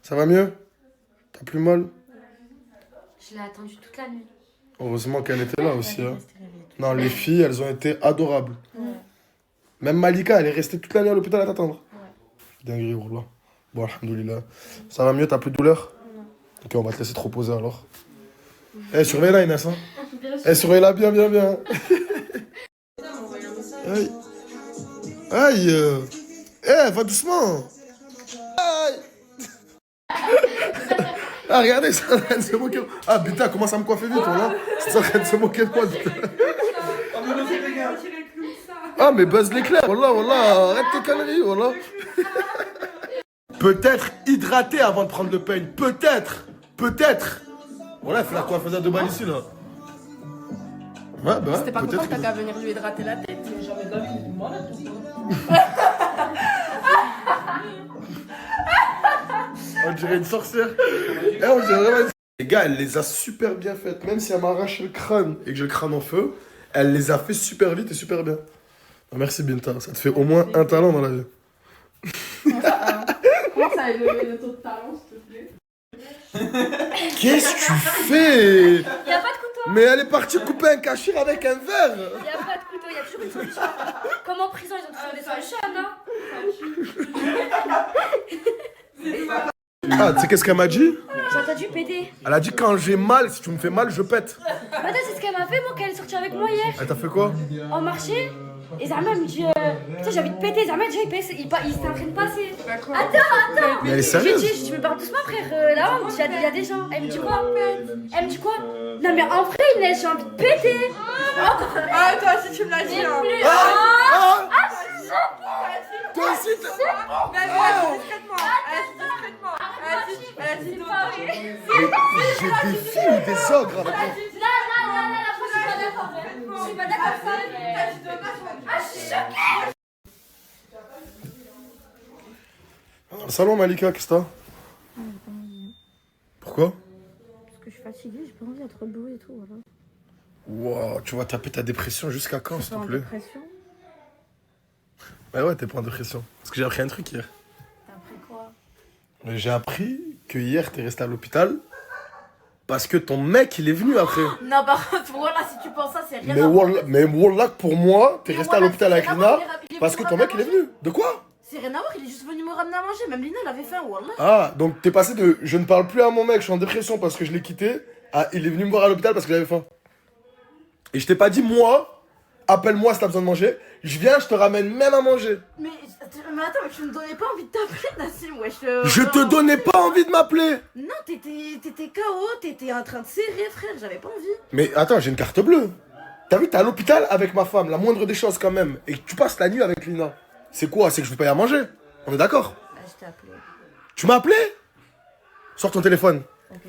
Ça va mieux? T'as plus mal? Je l'ai attendue toute la nuit. Heureusement qu'elle était là aussi. Hein. Non, les filles, elles ont été adorables. Ouais. Même Malika, elle est restée toute la nuit à l'hôpital à t'attendre. Ouais. Dinguerie, Wallah. Bon, alhamdoulilah. Ça va mieux, t'as plus de douleur? Non. Ok, on va te laisser te reposer alors. Eh, surveille-la, Inès. Hein. Eh, surveille-la bien, bien, bien. Aïe. Aïe. Eh, va doucement. Aïe. Ah, regardez, c'est en train de se moquer. Ah, putain, commence à me coiffer vite, voilà. C'est en train de se moquer de moi, putain. Ah, mais buzz l'éclair, voilà, voilà. Arrête tes conneries, voilà. Peut-être hydraté avant de prendre le peigne. Peut-être. Peut-être. Voilà, il fait la coiffeuse de balle ici, là. Ouais, bah. C'était pas content, t'as qu'à venir lui hydrater la tête. Jamais de la vie, il est malade ou On dirait une sorcière. Eh, on dirait vraiment une... Les gars, elle les a super bien faites. Même si elle m'a arraché le crâne et que j'ai le crâne en feu, elle les a fait super vite et super bien. Ah, merci Binta, ça te fait au moins un talent dans la vie. Comment ça élever le taux de talent, s'il te plaît? Qu'est-ce que tu fais? Y'a pas de couteau. Mais elle est partie couper un cachir avec un verre. Y'a pas de couteau, y'a toujours une solution. Comme en prison, ils ont toujours des solutions, non? Ah, tu sais qu'est-ce qu'elle m'a dit? J'ai entendu péter. Elle a dit quand j'ai mal, si tu me fais mal, je pète. Attends, c'est ce qu'elle m'a fait, moi, quand elle est sortie avec moi hier. Elle t'a fait quoi? On marchait, et Zama me dit putain, j'ai envie de péter. Zama déjà, il s'était en train de passer. Attends. Mais elle est sérieuse? J'ai dit, mais parle doucement, frère. Là, on me dit, il y a des gens. Elle me dit quoi? Elle me dit quoi? Non, mais en vrai, Inès, j'ai envie de péter. Ah, toi aussi, tu me l'as dit, hein. Toi aussi, Mais elle a dit discrètement. Elle a dit discrètement. J'ai des filles ou des ogres avec moi. Là, je suis pas d'accord. Je suis pas d'accord. Ah, je suis choquée. Dans le salon, Malika, qu'est-ce que t'as? Pourquoi? Parce que je suis fatiguée, j'ai pas envie d'être trop de bruit et tout, voilà. Wow, tu vas taper ta dépression jusqu'à quand, s'il te plaît? Dépression? Bah ouais, t'es pas en dépression. Parce que j'ai appris un truc hier. T'as appris quoi? J'ai appris que hier, t'es resté à l'hôpital parce que ton mec, il est venu après. Non, par contre, voilà, si tu penses ça, c'est rien. Mais Wallah, pour moi, t'es resté à l'hôpital avec Lina parce que ton mec, il est venu. De quoi? C'est rien à voir, il est juste venu me ramener à manger. Même Lina, elle avait faim, wallah. Ah, donc t'es passé de je ne parle plus à mon mec, je suis en dépression parce que je l'ai quitté, à il est venu me voir à l'hôpital parce que j'avais faim. Et je t'ai pas dit, moi, appelle-moi si t'as besoin de manger, je viens, je te ramène même à manger. Mais attends, mais tu me donnais pas envie de t'appeler, Nassim, wesh. Je te donnais pas envie de m'appeler. Non, t'étais KO, t'étais en train de serrer, frère, j'avais pas envie. Mais attends, j'ai une carte bleue. T'as vu, t'es à l'hôpital avec ma femme, la moindre des choses quand même, et tu passes la nuit avec Lina. C'est quoi? C'est que je veux pas y à manger. On est d'accord? Bah, je t'ai appelé. Tu m'as appelé? Sors ton téléphone. Ok.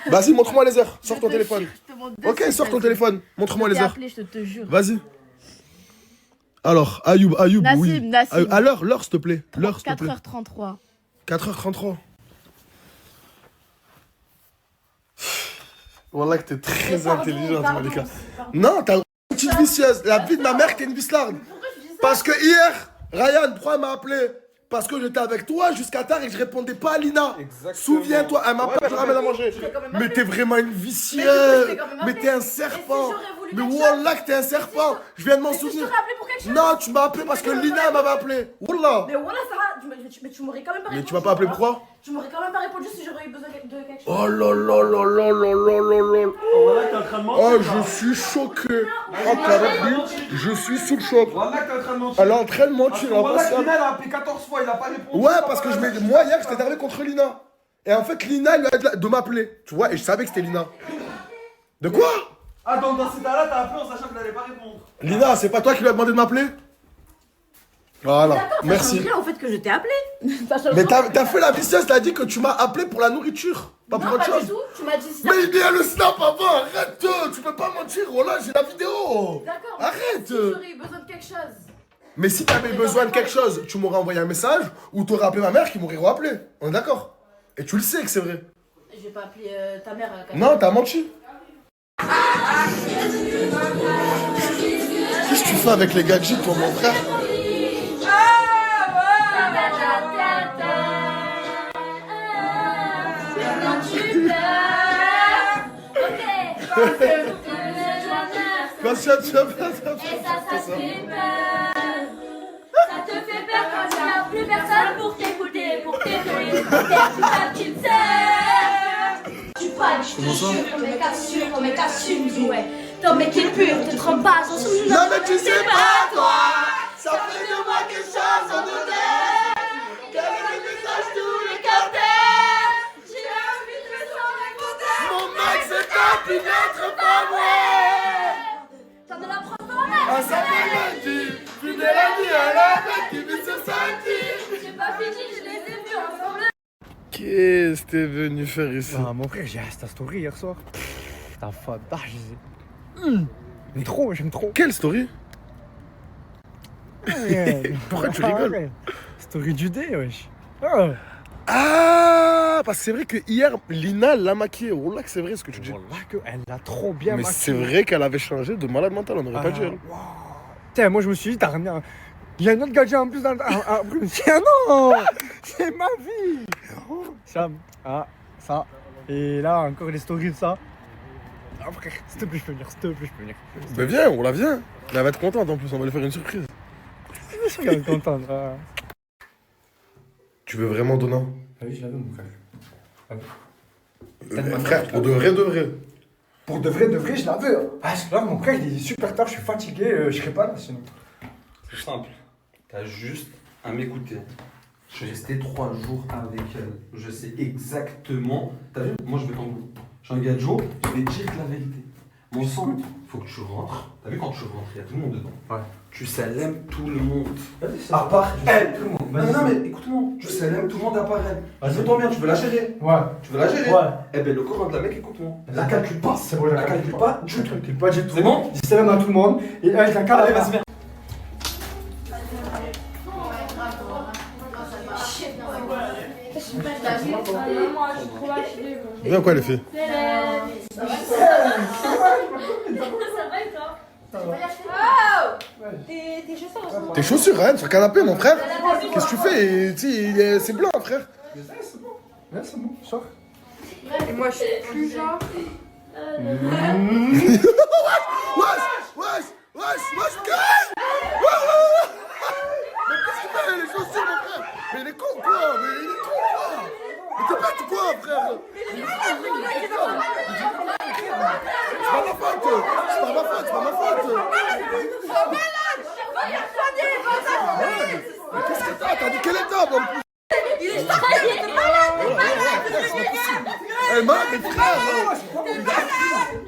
Vas-y, montre-moi les heures. Sors ton téléphone. Je te montre Ok, sors ton téléphone. Montre-moi les heures. Appelé, je te jure. Vas-y. Alors, Ayoub, Nassim, oui. Nassim. À l'heure, s'il te plaît. L'heure, s'il te plaît. 4h33. 4h33. Wallah que t'es très intelligente, Malika. Non, t'as une petite vicieuse. La vie de ma mère, t'es une vislarde. Parce que hier, Ryan, pourquoi elle m'a appelé? Parce que j'étais avec toi jusqu'à tard et que je répondais pas à Lina. Souviens-toi, elle m'a pas ramène à manger. Mais t'es vraiment une vicieuse. Mais t'es un serpent. Mais Wallah que t'es un serpent. Je viens de m'en souvenir. Non, tu m'as appelé parce que Lina m'avait appelé. Wallah. Mais voilà, Sarah, mais tu m'aurais quand même pas répondu. Mais tu m'as pas appelé pourquoi? Tu m'aurais quand même pas répondu si j'aurais eu besoin de quelque chose. Oh là là là là là là là là. Oh, je suis choqué. Oh, carrément, je suis sous le choc. Elle est en train de mentir. Lina, elle a appelé 14 fois, il a pas répondu. Ouais, parce que moi hier, j'étais énervé contre Lina. Et en fait, Lina, elle lui a dit de m'appeler. Tu vois, et je savais que c'était Lina. De quoi? Ah, donc dans cet état-là, t'as appelé en sachant qu'elle allait pas répondre. Lina, c'est pas toi qui lui as demandé de m'appeler? Voilà, D'accord, ça merci. change rien au fait que je t'ai appelé. Mais t'as fait la vicieuse, t'as dit que tu m'as appelé pour la nourriture. Pas pour Non, autre pas chose. du tout. Tu m'as dit ça. Mais il y a le snap avant, arrête. Tu peux pas mentir, oh là, j'ai la vidéo. D'accord. Arrête. Si j'aurais eu besoin de quelque chose. Mais si t'avais besoin de quelque chose, tu m'aurais envoyé un message ou t'aurais appelé ma mère qui m'aurait rappelé. On est d'accord? Et tu le sais que c'est vrai. Je vais pas appeler ta mère. Non, t'as menti. Qu'est-ce que tu fais avec les gadgets, toi, mon frère? Quand tu as peur, Ça te fait peur quand il n'y a plus personne pour t'écouter, pour t'aider, pour t'aider, tu sais. Tu paniques, je te jure, mais qu'assume, ouais. Ton mec est pur, te trompe pas, j'en suis. Non, mais tu sais pas, toi. Ça fait de moi quelque chose en odeur. Quel est le message, tout le carter. J'ai envie de me sentir Mon mec, c'est top, une autre femme, ouais. T'en as la preuve dans l'air. Ah, ça fait lundi. Plus de la vie à la fête qui veut se sentir. J'ai pas fini, je les ai vus ensemble. Qu'est-ce que t'es venu faire ici? Mon frère, j'ai acheté ta story hier soir. Ta femme, je sais. J'aime trop, j'aime trop. Quelle story? Pourquoi tu rigoles? Story du dé, wesh. Ah, parce que c'est vrai que hier, Lina l'a maquillée. Oh là que c'est vrai ce que tu dis. Elle l'a trop bien Mais maquillée. c'est vrai qu'elle avait changé de malade mental, on n'aurait pas dû. Elle. Tiens, moi je me suis dit, t'as ramené un... Il y a un autre gadget en plus dans le... Ah non. C'est ma vie. Cham. Ah, ça. Et là, encore les stories de ça. Ah frère, s'il te plaît, je peux venir, s'il te plaît, je peux venir. Mais viens, on la vient. Elle va être contente en plus, on va lui faire une surprise. Je suis bien contente. Tu veux vraiment Donna? Ah oui, je la veux, mon frère. Frère, pour de vrai. Pour de vrai, je la veux. Ah, là, mon frère, il est super tard, je suis fatigué, je serai pas là sinon. C'est simple. T'as juste à m'écouter. Je suis resté 3 jours avec elle. Je sais exactement. T'as vu? Moi, je vais t'en vouloir. Je suis un gars de Joe, je vais te dire la vérité. Mon sang, faut que tu rentres. T'as vu quand tu rentres, il y a tout le monde dedans. Ouais. Tu salimes tout le monde. À part elle. Tout le monde. Non, mais écoute-moi. Tu salimes tout le monde à part elle. Vas-y, toi bien, tu veux la gérer. Ouais. Tu veux la gérer. Ouais. Eh ben, le courant de la mec, écoute-moi. La calcule pas, c'est bon, la calcule pas du tout. calcule pas du tout. C'est bon? Je sais même à tout le monde. Et elle, je la calme. Allez, vas-y, viens. Viens quoi les filles? Ça va et toi? Tes chaussures. Tes chaussures, hein, sur le canapé, mon frère. Qu'est-ce que tu fais? C'est blanc, frère. C'est bon. Ouais, c'est bon, sors. Et moi, je suis plus genre. Wesh, mais qu'est-ce qu'il fait, les chaussures, mon frère? Mais il est con, quoi? Mais il est con, quoi? Mais t'es bête ou quoi, frère? C'est pas ma faute. Mais qu'est-ce que t'as dit quelle étape, en plus? Il est sorti, il est malade. Eh, malade, mais frère!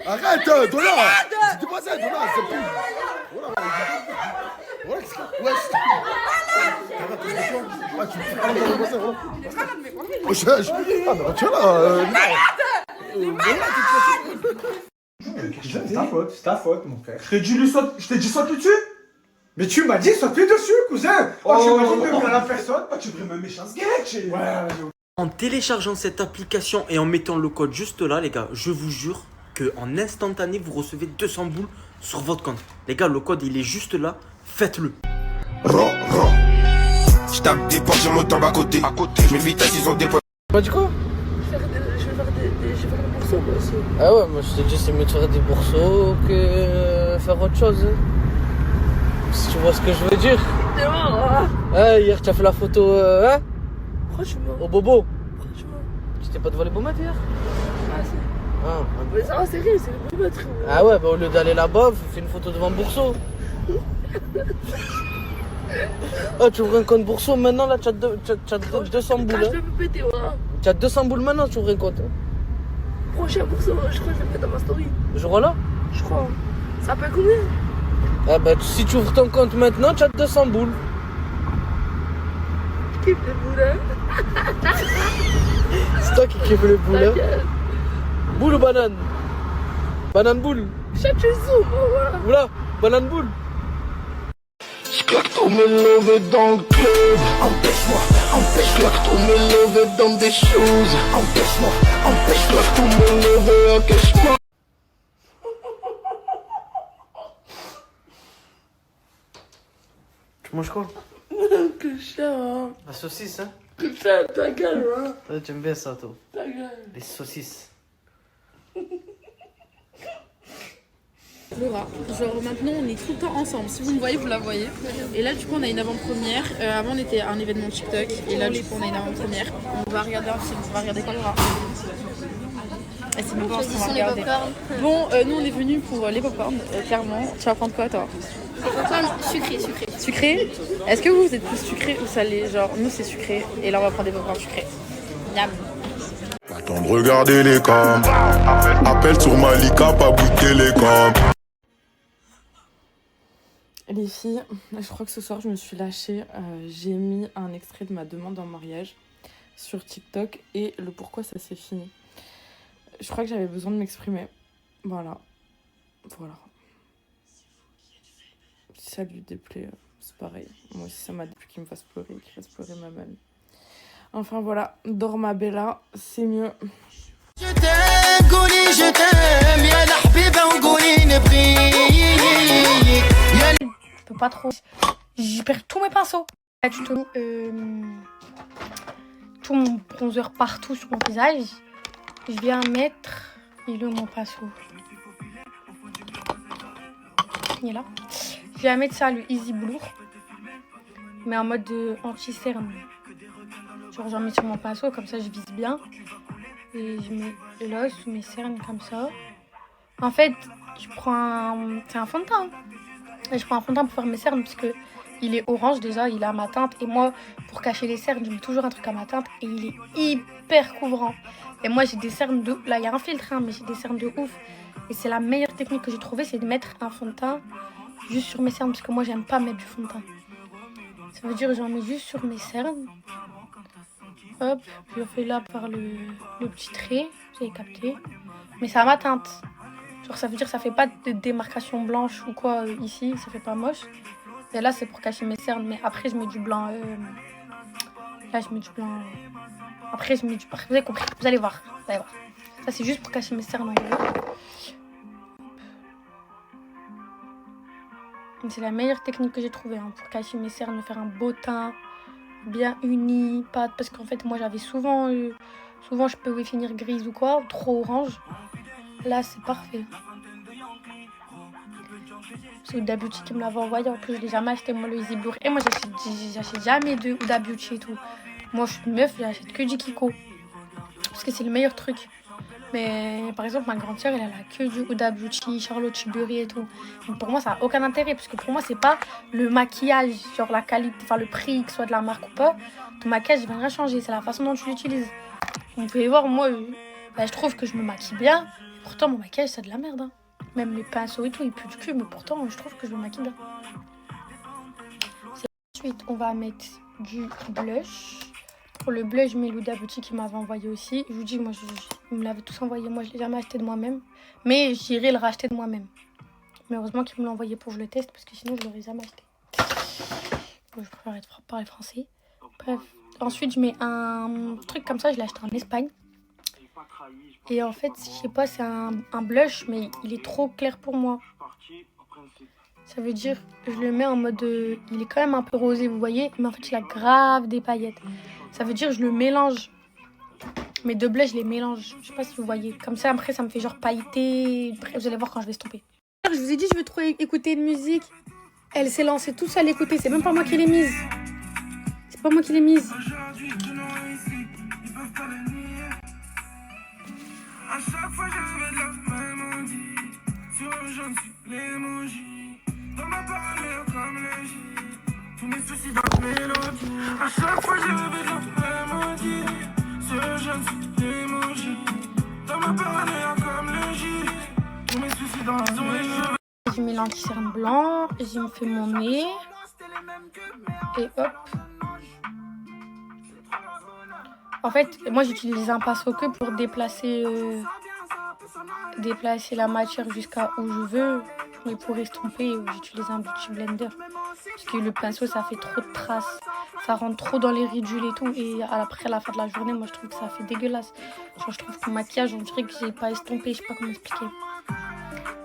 Arrête, Donna! Dis pas ça, Donna, c'est plus... Voilà, qu'est-ce que... Wesh! Ah, tu me fais parler comme ça, voilà. Oh, ah, mais tu es là, C'est ta faute, mon frère. Je t'ai dit saute dessus. Mais tu m'as dit saute dessus, cousin. Oh, tu m'as dit de venir à la personne. Oh, tu me méchant sketch. Ouais. En téléchargeant cette application et en mettant le code juste là, les gars, je vous jure qu'en instantané, vous recevez 200 boules sur votre compte. Les gars, le code, il est juste là. Faites-le. Je tape des portes, je monte en bas côté. Je mets vitesse, ils ont des points. Bah, du coup Je vais faire des bourseaux, moi aussi. Ah ouais, moi je te dis, c'est mieux de faire des bourseaux que faire autre chose. Si tu vois ce que je veux dire. Ah, hier, tu as fait la photo, hein? Franchement. Au bobo. Franchement. Tu t'es pas devant les bombettes hier? Ah, si. Ah, Mais ça va, c'est rien, c'est le bombettes. Ah ouais, bah au lieu d'aller là-bas, fais une photo devant Bourseau. Oh, tu ouvres un compte Bourseau maintenant, là, tu as 200 boules. Je vais me péter, voilà. Tu as 200 boules maintenant, tu ouvres un compte. Prochain bourseau, je crois que je vais le mettre dans ma story. Ce jour-là? Je crois. Ça paye combien? Ah bah, si tu ouvres ton compte maintenant, tu as 200 boules. kiffe les boules. C'est toi qui kiffes les boules. Hein. Boule ou banane? Banane boule. Chaque jour, voilà. Oula, banane boule. J'claque tous mes levées dans le club. Empêche-moi, j'claque tous mes levées dans des choses. Empêche-moi, j'claque tous mes levées à cache-moi. Tu manges quoi? Que ça. La saucisse, hein? Que ça, ta gueule, hein. Toi, tu aimes bien ça, toi. Ta gueule. Les saucisses. Laura, genre maintenant on est tout le temps ensemble. Si vous me voyez, vous la voyez. Et là, du coup, on a une avant-première. Avant, on était à un événement TikTok. Et là, du coup, on a une avant-première. On va regarder un film. On va regarder quoi, Laura? Ah, c'est même pas ce qu'on va regarder. Bon, nous, on est venus pour les popcorn, clairement. Tu vas prendre quoi, toi? Popcorn sucré, sucré. Sucré? Est-ce que vous êtes plus sucré ou salé? Genre, nous, c'est sucré. Et là, on va prendre des popcorn sucrés. Miam. Attends de regarder les cams. Appelle sur Malika, pas bout de télécom. Les filles, je crois que ce soir je me suis lâchée. J'ai mis un extrait de ma demande en mariage sur TikTok et le pourquoi ça s'est fini. Je crois que j'avais besoin de m'exprimer. Voilà. Si ça lui déplaît, c'est pareil. Moi aussi ça m'a déplu qu'il me fasse pleurer, qu'il fasse pleurer ma mamie. Enfin voilà, dors ma Bella, c'est mieux. Je t'aime, قولي je t'aime, يا الحبيبة وقولي نبغيك. Je peux pas trop. J'y perds tous mes pinceaux. Là, tu te mets tout mon bronzer partout sur mon visage. Je viens mettre. Il est où mon pinceau? Il est là. Je viens mettre ça, le Easy Blur. Mais en mode anti-cerne. Genre, j'en mets sur mon pinceau, comme ça je vise bien. Et je mets là sous mes cernes, comme ça. En fait, je prends un. C'est un fond de teint. Et je prends un fond de teint pour faire mes cernes parce que il est orange déjà, il a ma teinte. Et moi, pour cacher les cernes, je mets toujours un truc à ma teinte et il est hyper couvrant. Et moi, j'ai des cernes de... Là, il y a un filtre, hein, mais j'ai des cernes de ouf. Et c'est la meilleure technique que j'ai trouvée, c'est de mettre un fond de teint juste sur mes cernes parce que moi, j'aime pas mettre du fond de teint. Ça veut dire que j'en mets juste sur mes cernes. Hop, je fais là par le petit trait, vous avez capté. Mais c'est à ma teinte. Genre ça veut dire que ça fait pas de démarcation blanche ou quoi ici, ça fait pas moche. Et là c'est pour cacher mes cernes, mais après je mets du blanc. Là je mets du blanc. Après je mets du... Vous avez compris, vous allez voir. Ça c'est juste pour cacher mes cernes en gros. C'est la meilleure technique que j'ai trouvée hein, pour cacher mes cernes, me faire un beau teint. Bien uni, pas parce qu'en fait moi j'avais souvent je pouvais finir grise ou quoi, ou trop orange. Là c'est parfait. C'est Huda Beauty qui me l'avait envoyé, en plus je l'ai jamais acheté moi le Easy Blur. Et moi j'achète jamais de Huda Beauty et tout. Moi je suis une meuf, j'achète que du Kiko. Parce que c'est le meilleur truc. Mais par exemple ma grande sœur elle a que du Huda Beauty, Charlotte Tilbury et tout. Donc pour moi ça n'a aucun intérêt parce que pour moi c'est pas le maquillage, genre la qualité, enfin le prix, que ce soit de la marque ou pas. Ton maquillage il va rien changer, c'est la façon dont tu l'utilises. Vous pouvez voir moi, je trouve que je me maquille bien. Et pourtant mon maquillage c'est de la merde. Hein. Même les pinceaux et tout ils puent du cul, mais pourtant je trouve que je me maquille bien. Ensuite on va mettre du blush. Pour le blush, je mets l'Huda Beauty qui m'avait envoyé aussi. Je vous dis, moi, ils me l'avaient tous envoyé. Moi, je ne l'ai jamais acheté de moi-même. Mais j'irai le racheter de moi-même. Mais heureusement qu'ils me l'ont envoyé pour que je le teste parce que sinon, je ne l'aurais jamais acheté. Bon, je préfère parler français. Bref. Ensuite, je mets un truc comme ça. Je l'ai acheté en Espagne. Et en fait, je sais pas, c'est un blush, mais il est trop clair pour moi. Ça veut dire, je le mets en mode... il est quand même un peu rosé, vous voyez. Mais en fait, il a grave des paillettes. Ça veut dire je le mélange. Mes deux blushs, je les mélange. Je sais pas si vous voyez. Comme ça, après, ça me fait genre pailleté. Bref, vous allez voir quand je vais stopper. Je vous ai dit, je veux trop écouter une musique. Elle s'est lancée toute seule à l'écouter. C'est même pas moi qui l'ai mise. C'est pas moi qui l'ai mise. À chaque fois, j'avais de la mélodie. Sur un jeune, l'émoji. Dans ma parole, comme le J. Tous mes soucis dans la mélodie. À chaque fois j'avais de la mélodie. Sur je ne suis l'émoji. Dans ma parole comme le J. Tous mes soucis dans la mélodie. Je mets l'anti-cerne blanc. Je me fais mon nez. Et hop. En fait, moi j'utilise un pinceau que pour déplacer la matière jusqu'à où je veux. Mais pour estomper, j'utilise un Beauty Blender. Parce que le pinceau, ça fait trop de traces. Ça rentre trop dans les ridules et tout. Et après, à la fin de la journée, moi je trouve que ça fait dégueulasse. Genre, je trouve que mon maquillage, on dirait que j'ai pas estompé. Je sais pas comment expliquer.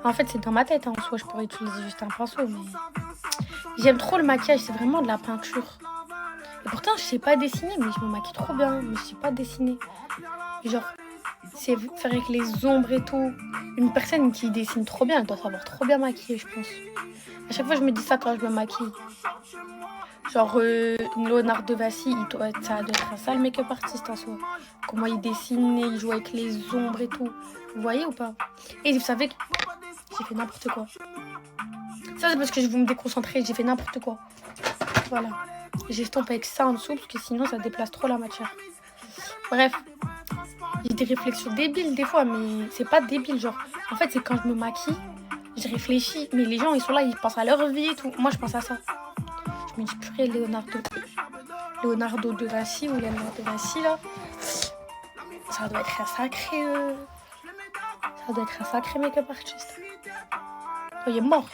En fait, c'est dans ma tête. En soi, je pourrais utiliser juste un pinceau. Mais j'aime trop le maquillage. C'est vraiment de la peinture. Et pourtant, je sais pas dessiner. Mais je me maquille trop bien. Mais je sais pas dessiner. Genre, c'est faire avec les ombres et tout. Une personne qui dessine trop bien, elle doit savoir trop bien maquiller, je pense. À chaque fois, je me dis ça quand je me maquille. Genre, Leonardo Vinci, ça doit être un sale make-up artiste en soi. Comment il dessine, il joue avec les ombres et tout. Vous voyez ou pas? Et vous savez que j'ai fait n'importe quoi. Ça, c'est parce que je veux me déconcentrer, j'ai fait n'importe quoi. Voilà. J'estompe avec ça en dessous, parce que sinon, ça déplace trop la matière. Bref. J'ai des réflexions débiles des fois, mais c'est pas débile, genre. En fait, c'est quand je me maquille, je réfléchis, mais les gens, ils sont là, ils pensent à leur vie et tout. Moi, je pense à ça. Je me dis, purée, Leonardo de Vinci ou Leonardo de Vinci, là, ça doit être un sacré... Ça doit être un sacré make-up artiste. Il est mort.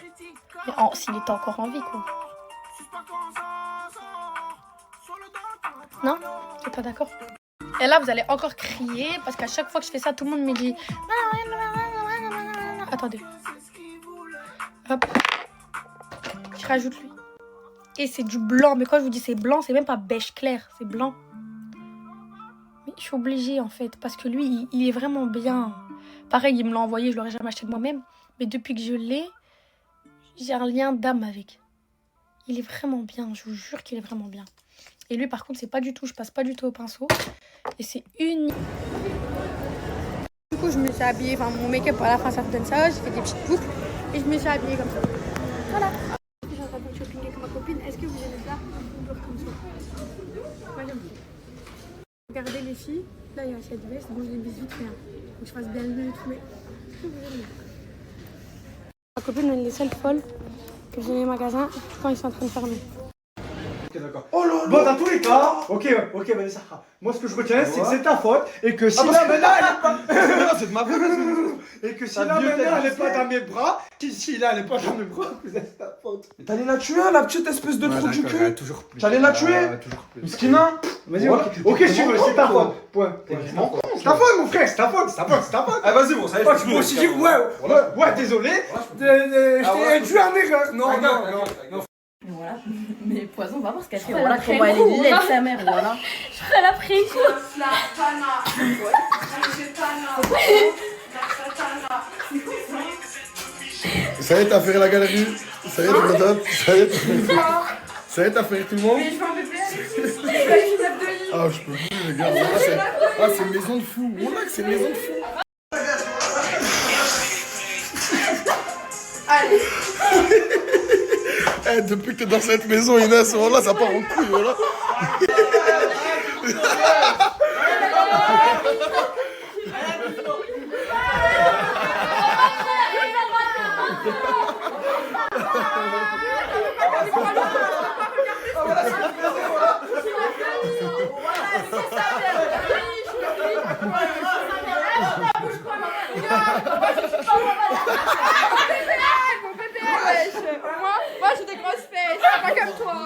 S'il était encore en vie, quoi. Non? T'es pas d'accord? Et là, vous allez encore crier parce qu'à chaque fois que je fais ça, tout le monde me dit... Attendez. Hop. Je rajoute lui. Et c'est du blanc. Mais quand je vous dis c'est blanc, c'est même pas beige clair. C'est blanc. Mais je suis obligée en fait. Parce que lui, il est vraiment bien. Pareil, il me l'a envoyé. Je l'aurais jamais acheté de moi-même. Mais depuis que je l'ai, j'ai un lien d'âme avec. Il est vraiment bien. Je vous jure qu'il est vraiment bien. Et lui, par contre, c'est pas du tout. Je passe pas du tout au pinceau. Et c'est unique. Du coup, je me suis habillée. Enfin, mon make-up à la fin, ça donne ça. J'ai fait des petites boucles. Et je me suis habillée comme ça. Voilà. Je suis en train de shopping avec ma copine. Est-ce que vous aimez ça? On peut comme ça. Moi, j'aime bien. Regardez les filles. Là, il y a assiette de veste. Bon, je les bise vite, rien. Faut que je fasse bien le nœud et tout. Mais est-ce que vous aimez? Ma copine, elle est les seules folles que j'ai dans les magasins quand ils sont en train de fermer. Ok, d'accord. Oh là là. Bon, dans tous les cas, ok, Vanessa. Moi, ce que je retiens, c'est que c'est ta faute et que si la Mena, elle est pas. C'est de ma faute. Et que si la Mena, elle est pas dans mes bras, si là, elle est pas dans mes bras, c'est ta faute. T'allais la tuer, la petite espèce de trou du cul. Toujours plus. T'allais la tuer. Miskina. Vas-y, ok, si tu veux, c'est ta faute. Point. C'est ta faute, mon frère, c'est ta faute. Ah, vas-y, bon, ça y est. Moi aussi, je dis, ouais, désolé. Je t'ai tué en erreur. Non. Voilà, mais Poison, va voir ce qu'elle fait. Voilà, comment elle est laide, sa mère, voilà. Je ferai la préco. Ça y est, t'as fait la galerie. Ça y est, t'es contente. Ça y est, t'as fait tout le monde. Mais je m'en vais plus. Ah, je peux plus, les gars. C'est une maison de fou. Voilà, c'est une maison de fou. Allez. Depuis que t'es dans cette maison, Inès, voilà, ça part en couille, voilà. Moi j'ai des grosses fesses, pas comme toi.